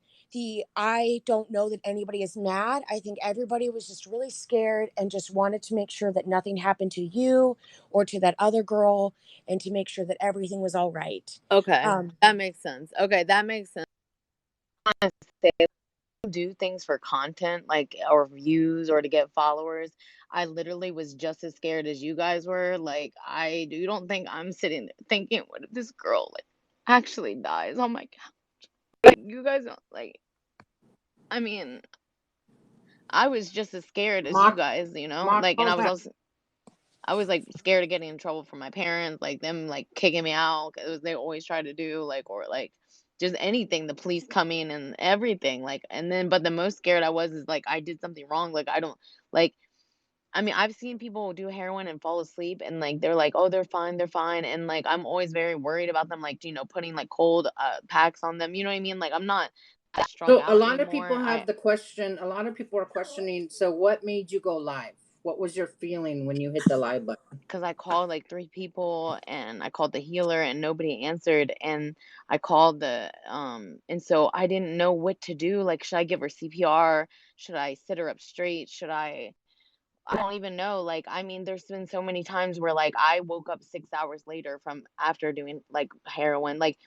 I don't know that anybody is mad. I think everybody was just really scared and just wanted to make sure that nothing happened to you or to that other girl, and to make sure that everything was all right. Okay, that makes sense. Okay, that makes sense. I say do things for content, like or views or to get followers. I literally was just as scared as you guys were. Like, you don't think I'm sitting there thinking, what if this girl like actually dies? Oh my god. Like, you guys don't like. I mean, I was just as scared as you Mock, guys, mock. like, and How's I was that? also I was like scared of getting in trouble from my parents, like them like kicking me out because they always try to do like or like just anything, the police coming and everything. Like, and then but the most scared I was is like I did something wrong. Like I don't like I mean, I've seen people do heroin and fall asleep and like they're like, oh, they're fine. And like I'm always very worried about them, like, putting like cold packs on them. You know what I mean? Like I'm not that strung So a out lot of anymore. people have the question. A lot of people are questioning. So what made you go live? What was your feeling when you hit the live button? Because I called like three people and I called the healer and nobody answered. And I called and so I didn't know what to do. Like, should I give her CPR? Should I sit her up straight? I don't even know. Like, I mean, there's been so many times where like I woke up 6 hours later from after doing like heroin. Like,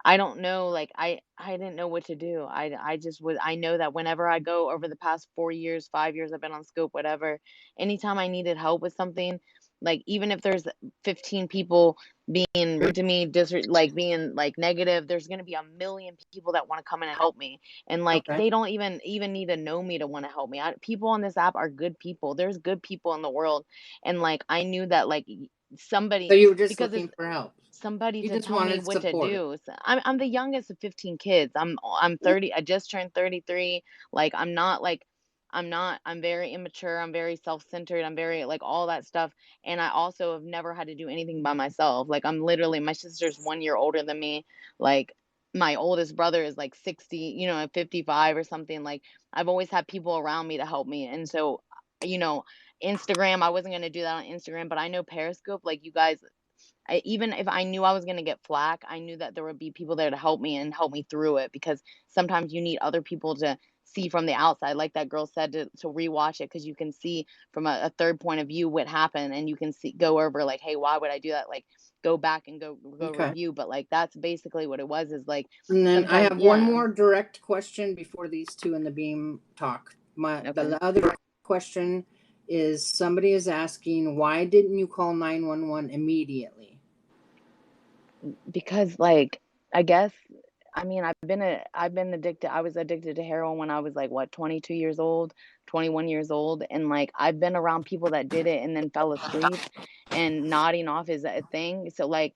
I don't know. Like, I didn't know what to do. I just was. I know that whenever I go over the past 4 years, 5 years, I've been on scope, whatever. Anytime I needed help with something, like even if there's 15 people being rude to me, like being like negative, there's gonna be a million people that want to come in and help me. And like Okay. they don't even need to know me to want to help me. People on this app are good people. There's good people in the world, and like I knew that like So somebody you were just because it's looking for help. somebody You to just tell me wanted what to support. do. So I'm the youngest of 15 kids. I'm 30. I just turned 33. Like I'm very immature. I'm very self-centered. I'm very like all that stuff. And I also have never had to do anything by myself. Like I'm literally my sister's 1 year older than me. Like my oldest brother is like 60, 55 or something. Like I've always had people around me to help me. And so, you know, Instagram, I wasn't going to do that on Instagram, but I know Periscope, like you guys, even if I knew I was going to get flack, I knew that there would be people there to help me and help me through it because sometimes you need other people to see from the outside, like that girl said, to rewatch it because you can see from a third point of view what happened and you can go over like, hey, why would I do that? Like go back and go Okay. review. But like that's basically what it was is like And then I sometimes, have one yeah. more direct question before these two in the beam talk. Okay. The other question is somebody is asking, why didn't you call 911 immediately? Because like I guess I've been addicted. I was addicted to heroin when I was like what, 22 years old, 21 years old, and like I've been around people that did it and then fell asleep, and nodding off is a thing. So like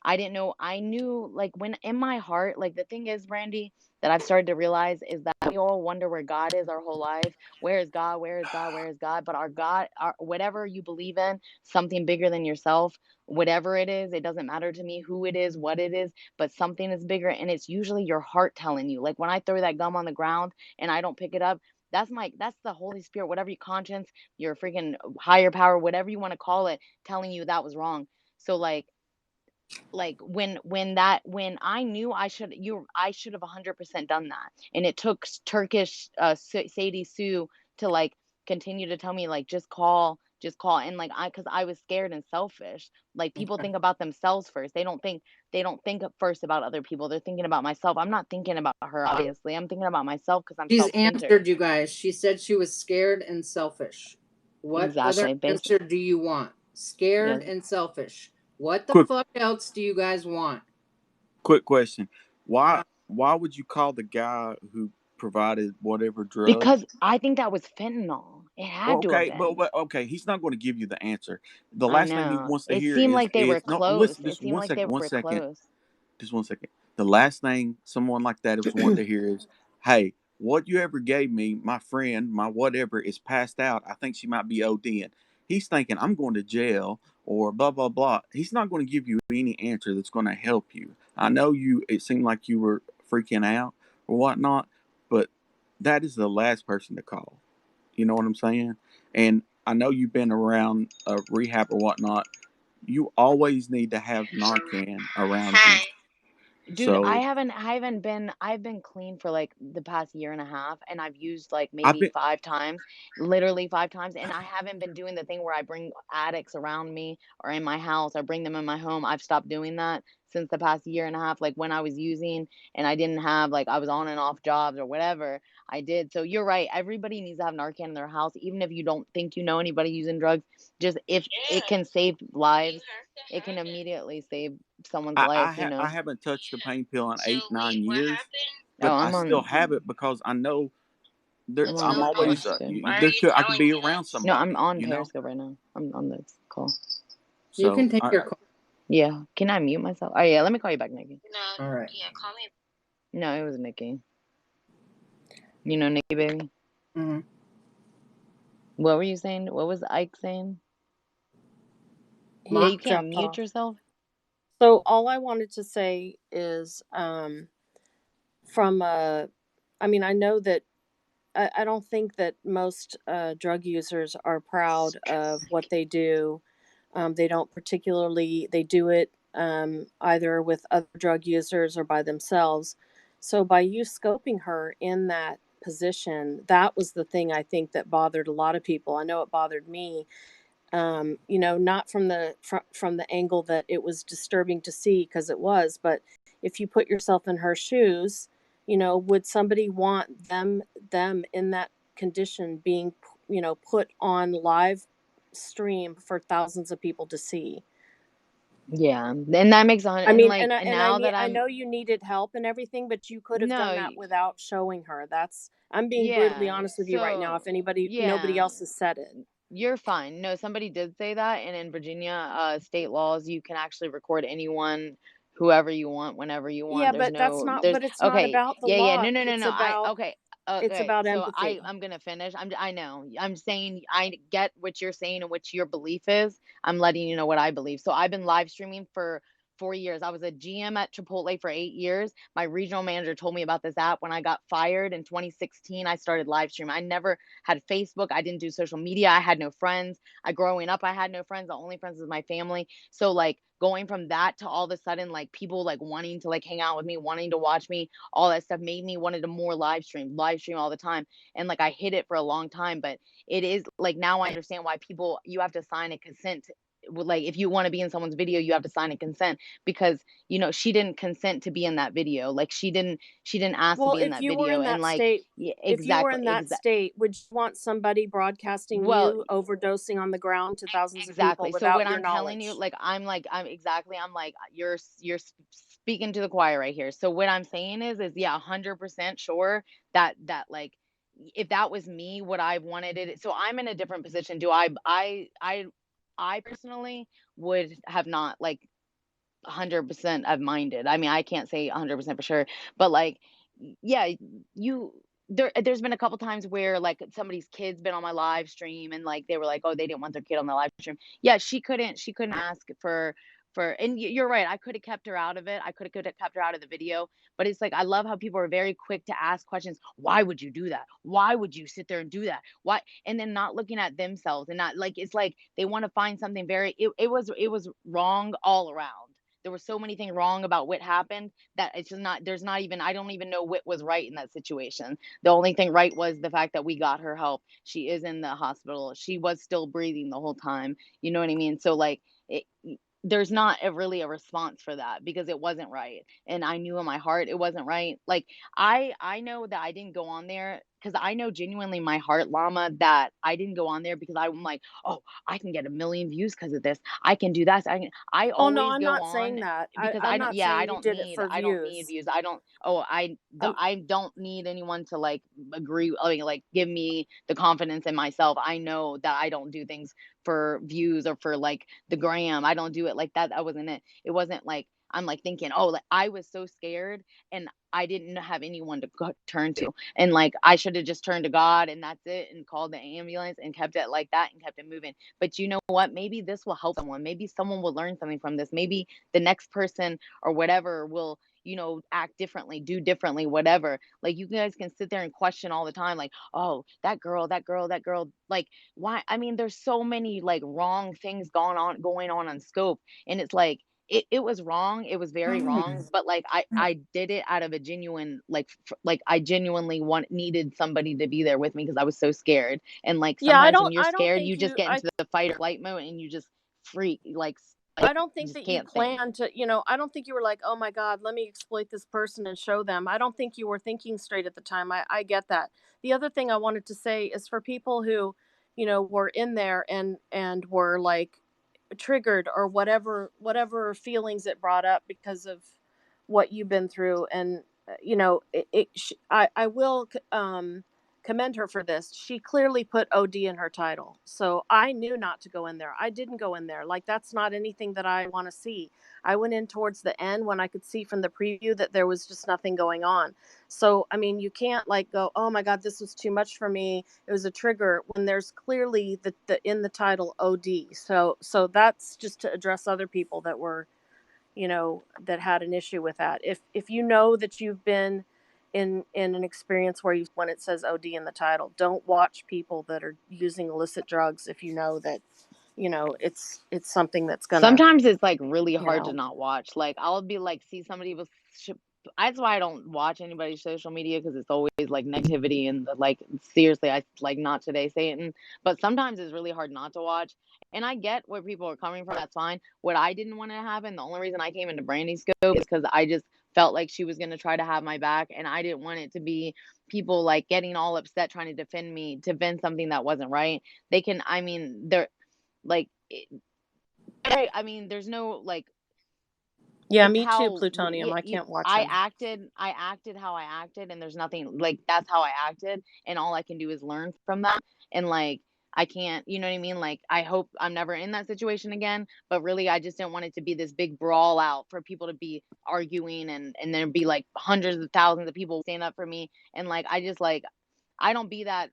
I didn't know. I knew like when in my heart, like the thing is, Brandy, that I've started to realize is that we all wonder where God is our whole life. Where is God? Where is God? Where is God? But our God, whatever you believe in, something bigger than yourself, whatever it is, it doesn't matter to me who it is, what it is, but something is bigger, and it's usually your heart telling you. Like when I throw that gum on the ground and I don't pick it up, that's the Holy Spirit, whatever your conscience, your freaking higher power, whatever you want to call it, telling you that was wrong. So like when I knew I should have 100% done that, and it took Turkish Sadie Sue to like continue to tell me like just call, and like because I was scared and selfish. Like people think about themselves first. They don't think first about other people. They're thinking about myself. I'm not thinking about her, obviously. I'm thinking about myself because I'm She's self-centered. answered you guys. She said she was scared and selfish. What other Exactly. Thank answer do you want? Scared Yes. and selfish. What the Quick fuck else do you guys want? question. Why would you call the guy who provided whatever drug? Because I think that was fentanyl. It had to have Okay, been. but okay, he's not going to give you the answer. The I last thing he know. wants to It hear seemed like they were is no. close. Listen, It just seemed like they were close. just 1 second. The last thing someone like that is wanting to hear is, "Hey, what you ever gave me, my friend, my whatever is passed out. I think she might be ODing." He's thinking I'm going to jail or blah blah blah. He's not going to give you any answer that's going to help you. I know you. It seemed like you were freaking out or whatnot, but that is the last person to call. You know what I'm saying? And I know you've been around rehab or whatnot. You always need to have Narcan around you. Dude, So I've been clean for like the past year and a half, and I've used like I've maybe been 5 times, literally 5 times, and I haven't been doing the thing where I bring addicts around me or in my house or bring them in my home. I've stopped doing that since the past year and a half. Like when I was using and I didn't have like I was on and off jobs or whatever, I did. So you're right. Everybody needs to have Narcan in their house, even if you don't think you know anybody using drugs. Just if it can save lives, it can immediately save someone's life, you I know. haven't touched a pain pill in 8 9 years, Oh, but I still have it because I know I'm I'm on always Periscope. I could be around No, I'm somebody, on you know. Periscope right now. I'm on this call. You can So take your call. Yeah. Can I mute myself? Oh yeah, let me call you back, Nikki. All right. No, it was Nikki. You know Nikki, baby. Mm-hmm. What were you saying? What was Ike saying? He Yeah, you can't dropped mute off. yourself. So all I wanted to say is, from I mean, I know that I don't think that most drug users are proud of what they do. They don't particularly, they do it either with other drug users or by themselves. So by you scoping her in that position, that was the thing I think that bothered a lot of people. I know it bothered me. You know, not from from the angle that it was disturbing to see, because it was, but if you put yourself in her shoes, you know, would somebody want them in that condition being, you know, put on live stream for thousands of people to see? Yeah, and that makes a hundred. I And mean, like, and now that I I'm know you needed help and everything, but you could have done no, that without showing her. That's, I'm being brutally yeah. honest with you right now. So If anybody, nobody yeah, else has said it. you're fine. No, somebody did say that, and in Virginia, state laws, you can actually record anyone, whoever you want, whenever you want. Yeah, but that's not, There's but it's not okay, about the yeah, yeah, law. no, no, no, It's no. about, it's Okay. about So empathy. I'm gonna finish. I know. I'm saying I get what you're saying and what your belief is. I'm letting you know what I believe. So I've been live streaming for 4 years. I was a GM at Chipotle for 8 years. My regional manager told me about this app when I got fired in 2016. I started live streaming. I never had Facebook. I didn't do social media. I had no friends. Growing up, I had no friends. The only friends was my family. So like going from that to all of a sudden like people like wanting to like hang out with me, wanting to watch me, all that stuff made me wanted to more live stream all the time. And like I hid it for a long time, but it is like now I understand why people you have to sign a consent. Like if you want to be in someone's video, you have to sign a consent because you know she didn't consent to be in that video. Like she didn't ask to Well, be in if that you were video. in And that like state, yeah, if you were exactly, in that state, would you want somebody broadcasting well, you overdosing on the ground to thousands of people exactly. So without what your I'm telling you, knowledge? I'm like, I'm like, you're speaking to the choir right here. So what I'm saying is yeah, 100% sure that like if that was me, would I wanted it? So I'm in a different position. Do I personally would have not like 100% I've minded. I mean, I can't say 100% for sure, but like, yeah, you there's been a couple times where like somebody's kid's been on my live stream and like they were like, oh, they didn't want their kid on the live stream. Yeah, she couldn't ask for and you're right. I could have kept her out of it. I could have kept her out of the video, but it's like I love how people are very quick to ask questions. Why would you do that? Why would you sit there and do that? Why? And then not looking at themselves and not like it's like they want to find something very it was wrong all around. There were so many things wrong about what happened that it's just not there's not even I don't even know what was right in that situation. The only thing right was the fact that we got her help. She is in the hospital. She was still breathing the whole time. You know what I mean? So like it, there's not really a response for that because it wasn't right. And I knew in my heart it wasn't right. Like I know that I didn't go on there because I know genuinely my heart, Llama, that I didn't go on there because I'm like, oh, I can get a million views because of this. I can do that. I Oh no, always I'm go not on saying that. because I'm I don't not yeah, saying you did it for I don't need views. views. I don't oh, I'm I don't need anyone to like agree I mean, like give me the confidence in myself. I know that I don't do things for views or for like the gram. I don't do it like that. That wasn't it. It wasn't like I'm like thinking, oh, like I was so scared and I didn't have anyone to turn to. And like I should have just turned to God and that's it and called the ambulance and kept it like that and kept it moving. But you know what? Maybe this will help someone. Maybe someone will learn something from this. Maybe the next person or whatever will, act differently, do differently, whatever. Like you guys can sit there and question all the time, like, oh, that girl, that girl, that girl. Like, why? I mean, there's so many like wrong things going on scope. And it's like it was wrong. It was very wrong, but like I did it out of a genuine like I genuinely needed somebody to be there with me because I was so scared. And like yeah, sometimes when you're I don't scared, think you just you get into the fight or flight mode and you just freak I don't you think just that you can't think. planned to, I don't think you were like, oh my God, let me exploit this person and show them. I don't think you were thinking straight at the time. I get that. The other thing I wanted to say is for people who, were in there and were like triggered or whatever feelings it brought up because of what you've been through and I will commend her for this. She clearly put OD in her title, so I knew not to go in there. I didn't go in there. Like, that's not anything that I want to see. I went in towards the end when I could see from the preview that there was just nothing going on. So I mean, you can't like go, oh my God, this was too much for me, it was a trigger, when there's clearly the in the title OD. So that's just to address other people that were, that had an issue with that. If you know that you've been in an experience where you when it says OD in the title, don't watch people that are using illicit drugs if you know that, it's something that's gonna, Sometimes it's like really you hard to know. not watch. Like I'll be like, see somebody with. That's why I don't watch anybody's social media because it's always like negativity and like seriously, I like not today, Satan. But sometimes it's really hard not to watch. And I get where people are coming from. That's fine. What I didn't want to happen, the only reason I came into Brandy's scope is because I just felt like she was going to try to have my back, and I didn't want it to be people like getting all upset trying to defend me, defend something that wasn't right. They can, I mean, they're like right. I mean, there's no like Yeah, it's me too, how plutonium. I can't watch I him. acted how I acted, and there's nothing like that's how I acted, and all I can do is learn from that. And like I can't, you know what I mean? Like I hope I'm never in that situation again, but really I just didn't want it to be this big brawl out for people to be arguing and then be like hundreds of thousands of people stand up for me. And like I just like I don't be that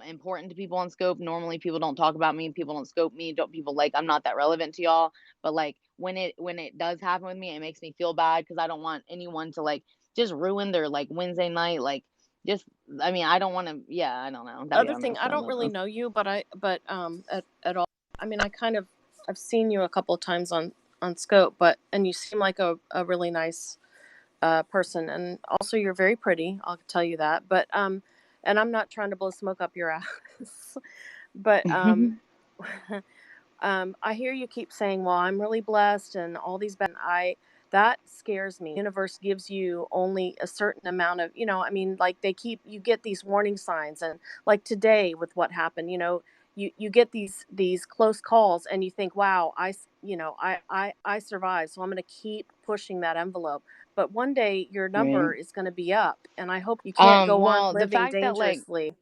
important to people on scope. Normally people don't talk about me, people don't scope me, don't people like I'm not that relevant to y'all. But like when it does happen with me, it makes me feel bad because I don't want anyone to like just ruin their like Wednesday night. Like just I mean, I don't want to yeah, I don't know. I Other don't know. thing, I I don't don't really know. know you, but at all. I mean, I've seen you a couple of times on Scope, but and you seem like a really nice person, and also you're very pretty. I'll tell you that. But and I'm not trying to blow smoke up your ass, but I hear you keep saying, "Well, I'm really blessed," and all these. I that scares me. The universe gives you only a certain amount of, I mean, like you get these warning signs, and like today with what happened, you get these close calls, and you think, wow, I survived, so I'm going to keep pushing that envelope. But one day your Right. number is going to be up, and I hope you can't go on Well, living dangerously.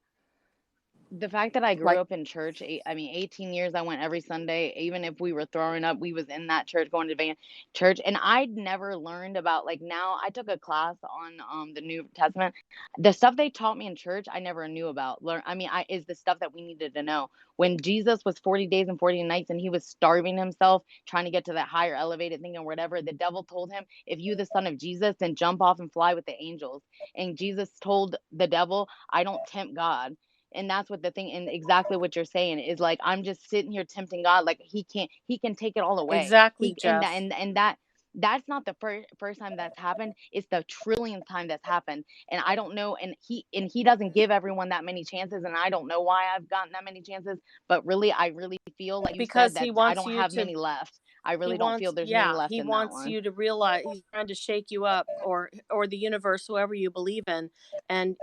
the fact that I grew Like, up in church, 18 years I went every Sunday. Even if we were throwing up, we was in that church, going to church, and I'd never learned about, like, now I took a class on the New Testament. The stuff they taught me in church, I never knew about. I is the stuff that we needed to know. When Jesus was 40 days and 40 nights and he was starving himself, trying to get to that higher elevated thing or whatever, the devil told him, if you the son of Jesus, then jump off and fly with the angels. And Jesus told the devil, I don't tempt God. And that's what the thing, and exactly what you're saying is, like, I'm just sitting here tempting God, like he can take it all away. exactly, He and that Jeff. and that that's not the first time that's happened. It's the trillionth time that's happened. And I don't know, and he doesn't give everyone that many chances, and I don't know why I've gotten that many chances, but really I really feel, like you said, Because that he I wants don't you have to many left. I he really don't feel wants there's many yeah left he in that wants one. you to realize he's trying to shake you up, or the universe, whoever you believe in. And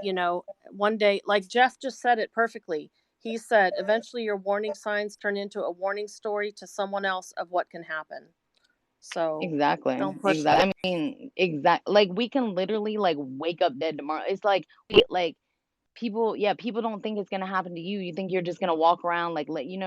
one day, like Jeff just said it perfectly, he said eventually your warning signs turn into a warning story to someone else of what can happen. So Exactly. don't push it. Exactly. I mean, like, we can literally, like, wake up dead tomorrow. It's like people, yeah, people don't think it's gonna happen to you. You think you're just gonna walk around, like, and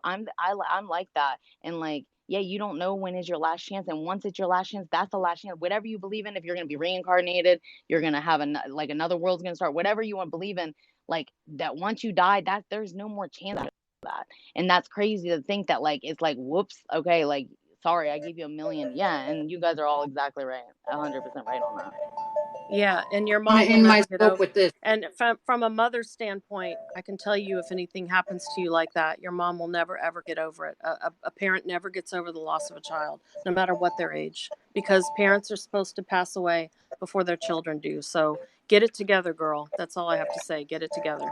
I'm like that. And, like, yeah, you don't know when is your last chance, and once it's your last chance, that's the last chance. Whatever you believe in, if you're gonna be reincarnated, you're gonna have like another world's gonna start. Whatever you want to believe in, like, that once you die, that there's no more chance of that. And that's crazy to think that, like, it's like, whoops, okay, like, sorry, I gave you 1 million. Yeah, and you guys are all exactly right, 100% right on that. Yeah, and your I'm mom gonna will end my never get scope over. with this. And from a mother's standpoint, I can tell you, if anything happens to you like that, your mom will never ever get over it. A parent never gets over the loss of a child, no matter what their age, because parents are supposed to pass away before their children do. So get it together, girl. That's all I have to say. Get it together.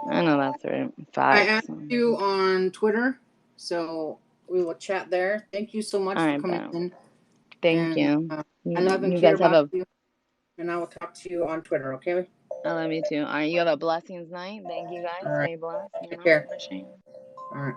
I know that's right. I Facts. asked you on Twitter, so we will chat there. Thank you so much All for right, coming bet. in, Thank and you. I love and You care guys have about a. you. And I will talk to you on Twitter. Okay. I love you too. All right, you have a blessings night. Thank you All guys. right. Stay blessed. Take care. Machine. All right.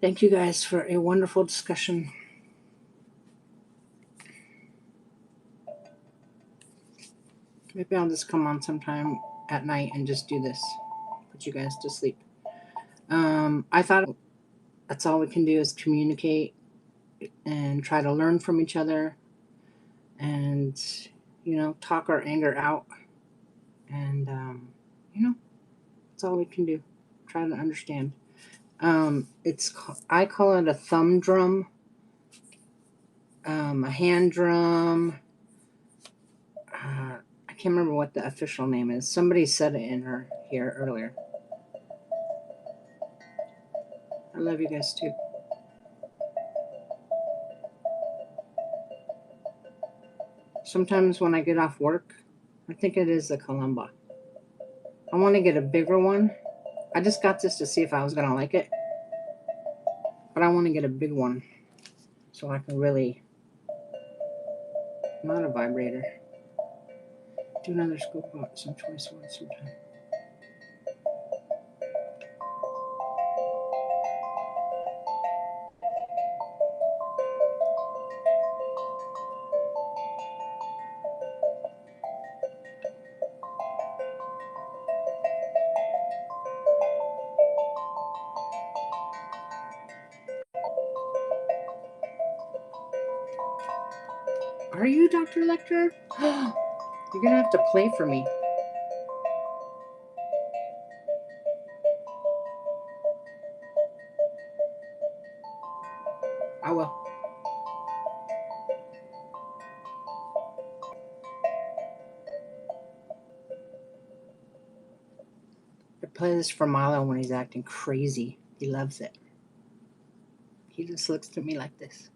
Thank you guys for a wonderful discussion. Maybe I'll just come on sometime at night and just do this, put you guys to sleep. I thought that's all we can do is communicate and try to learn from each other, and talk our anger out, and that's all we can do. Try to understand. I call it a thumb drum, a hand drum, can't remember what the official name is. Somebody said it in here earlier. I love you guys too. Sometimes when I get off work, I think it is the Columba. I want to get a bigger one. I just got this to see if I was going to like it. But I want to get a big one so I can really, not a vibrator. Do another scope out, some choice words sometime. Are you Dr. Lecter? You're going to have to play for me. I will. I play this for Milo when he's acting crazy. He loves it. He just looks at me like this.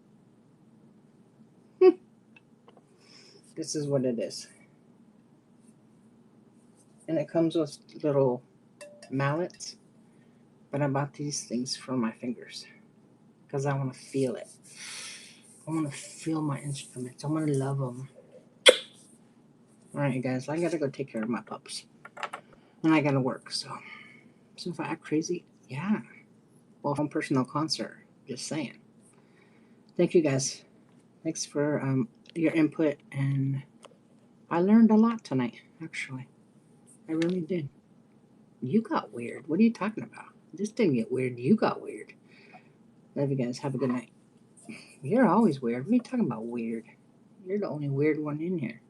This is what it is. And it comes with little mallets. But I bought these things for my fingers because I want to feel it. I want to feel my instruments. I want to love them. All right, guys, I got to go take care of my pups. And I got to work, so if I act crazy, yeah. Well, home personal concert, just saying. Thank you, guys. Thanks for your input, and I learned a lot tonight, actually. I really did. You got weird. What are you talking about? This didn't get weird. You got weird. Love you guys. Have a good night. You're always weird. What are you talking about weird? You're the only weird one in here.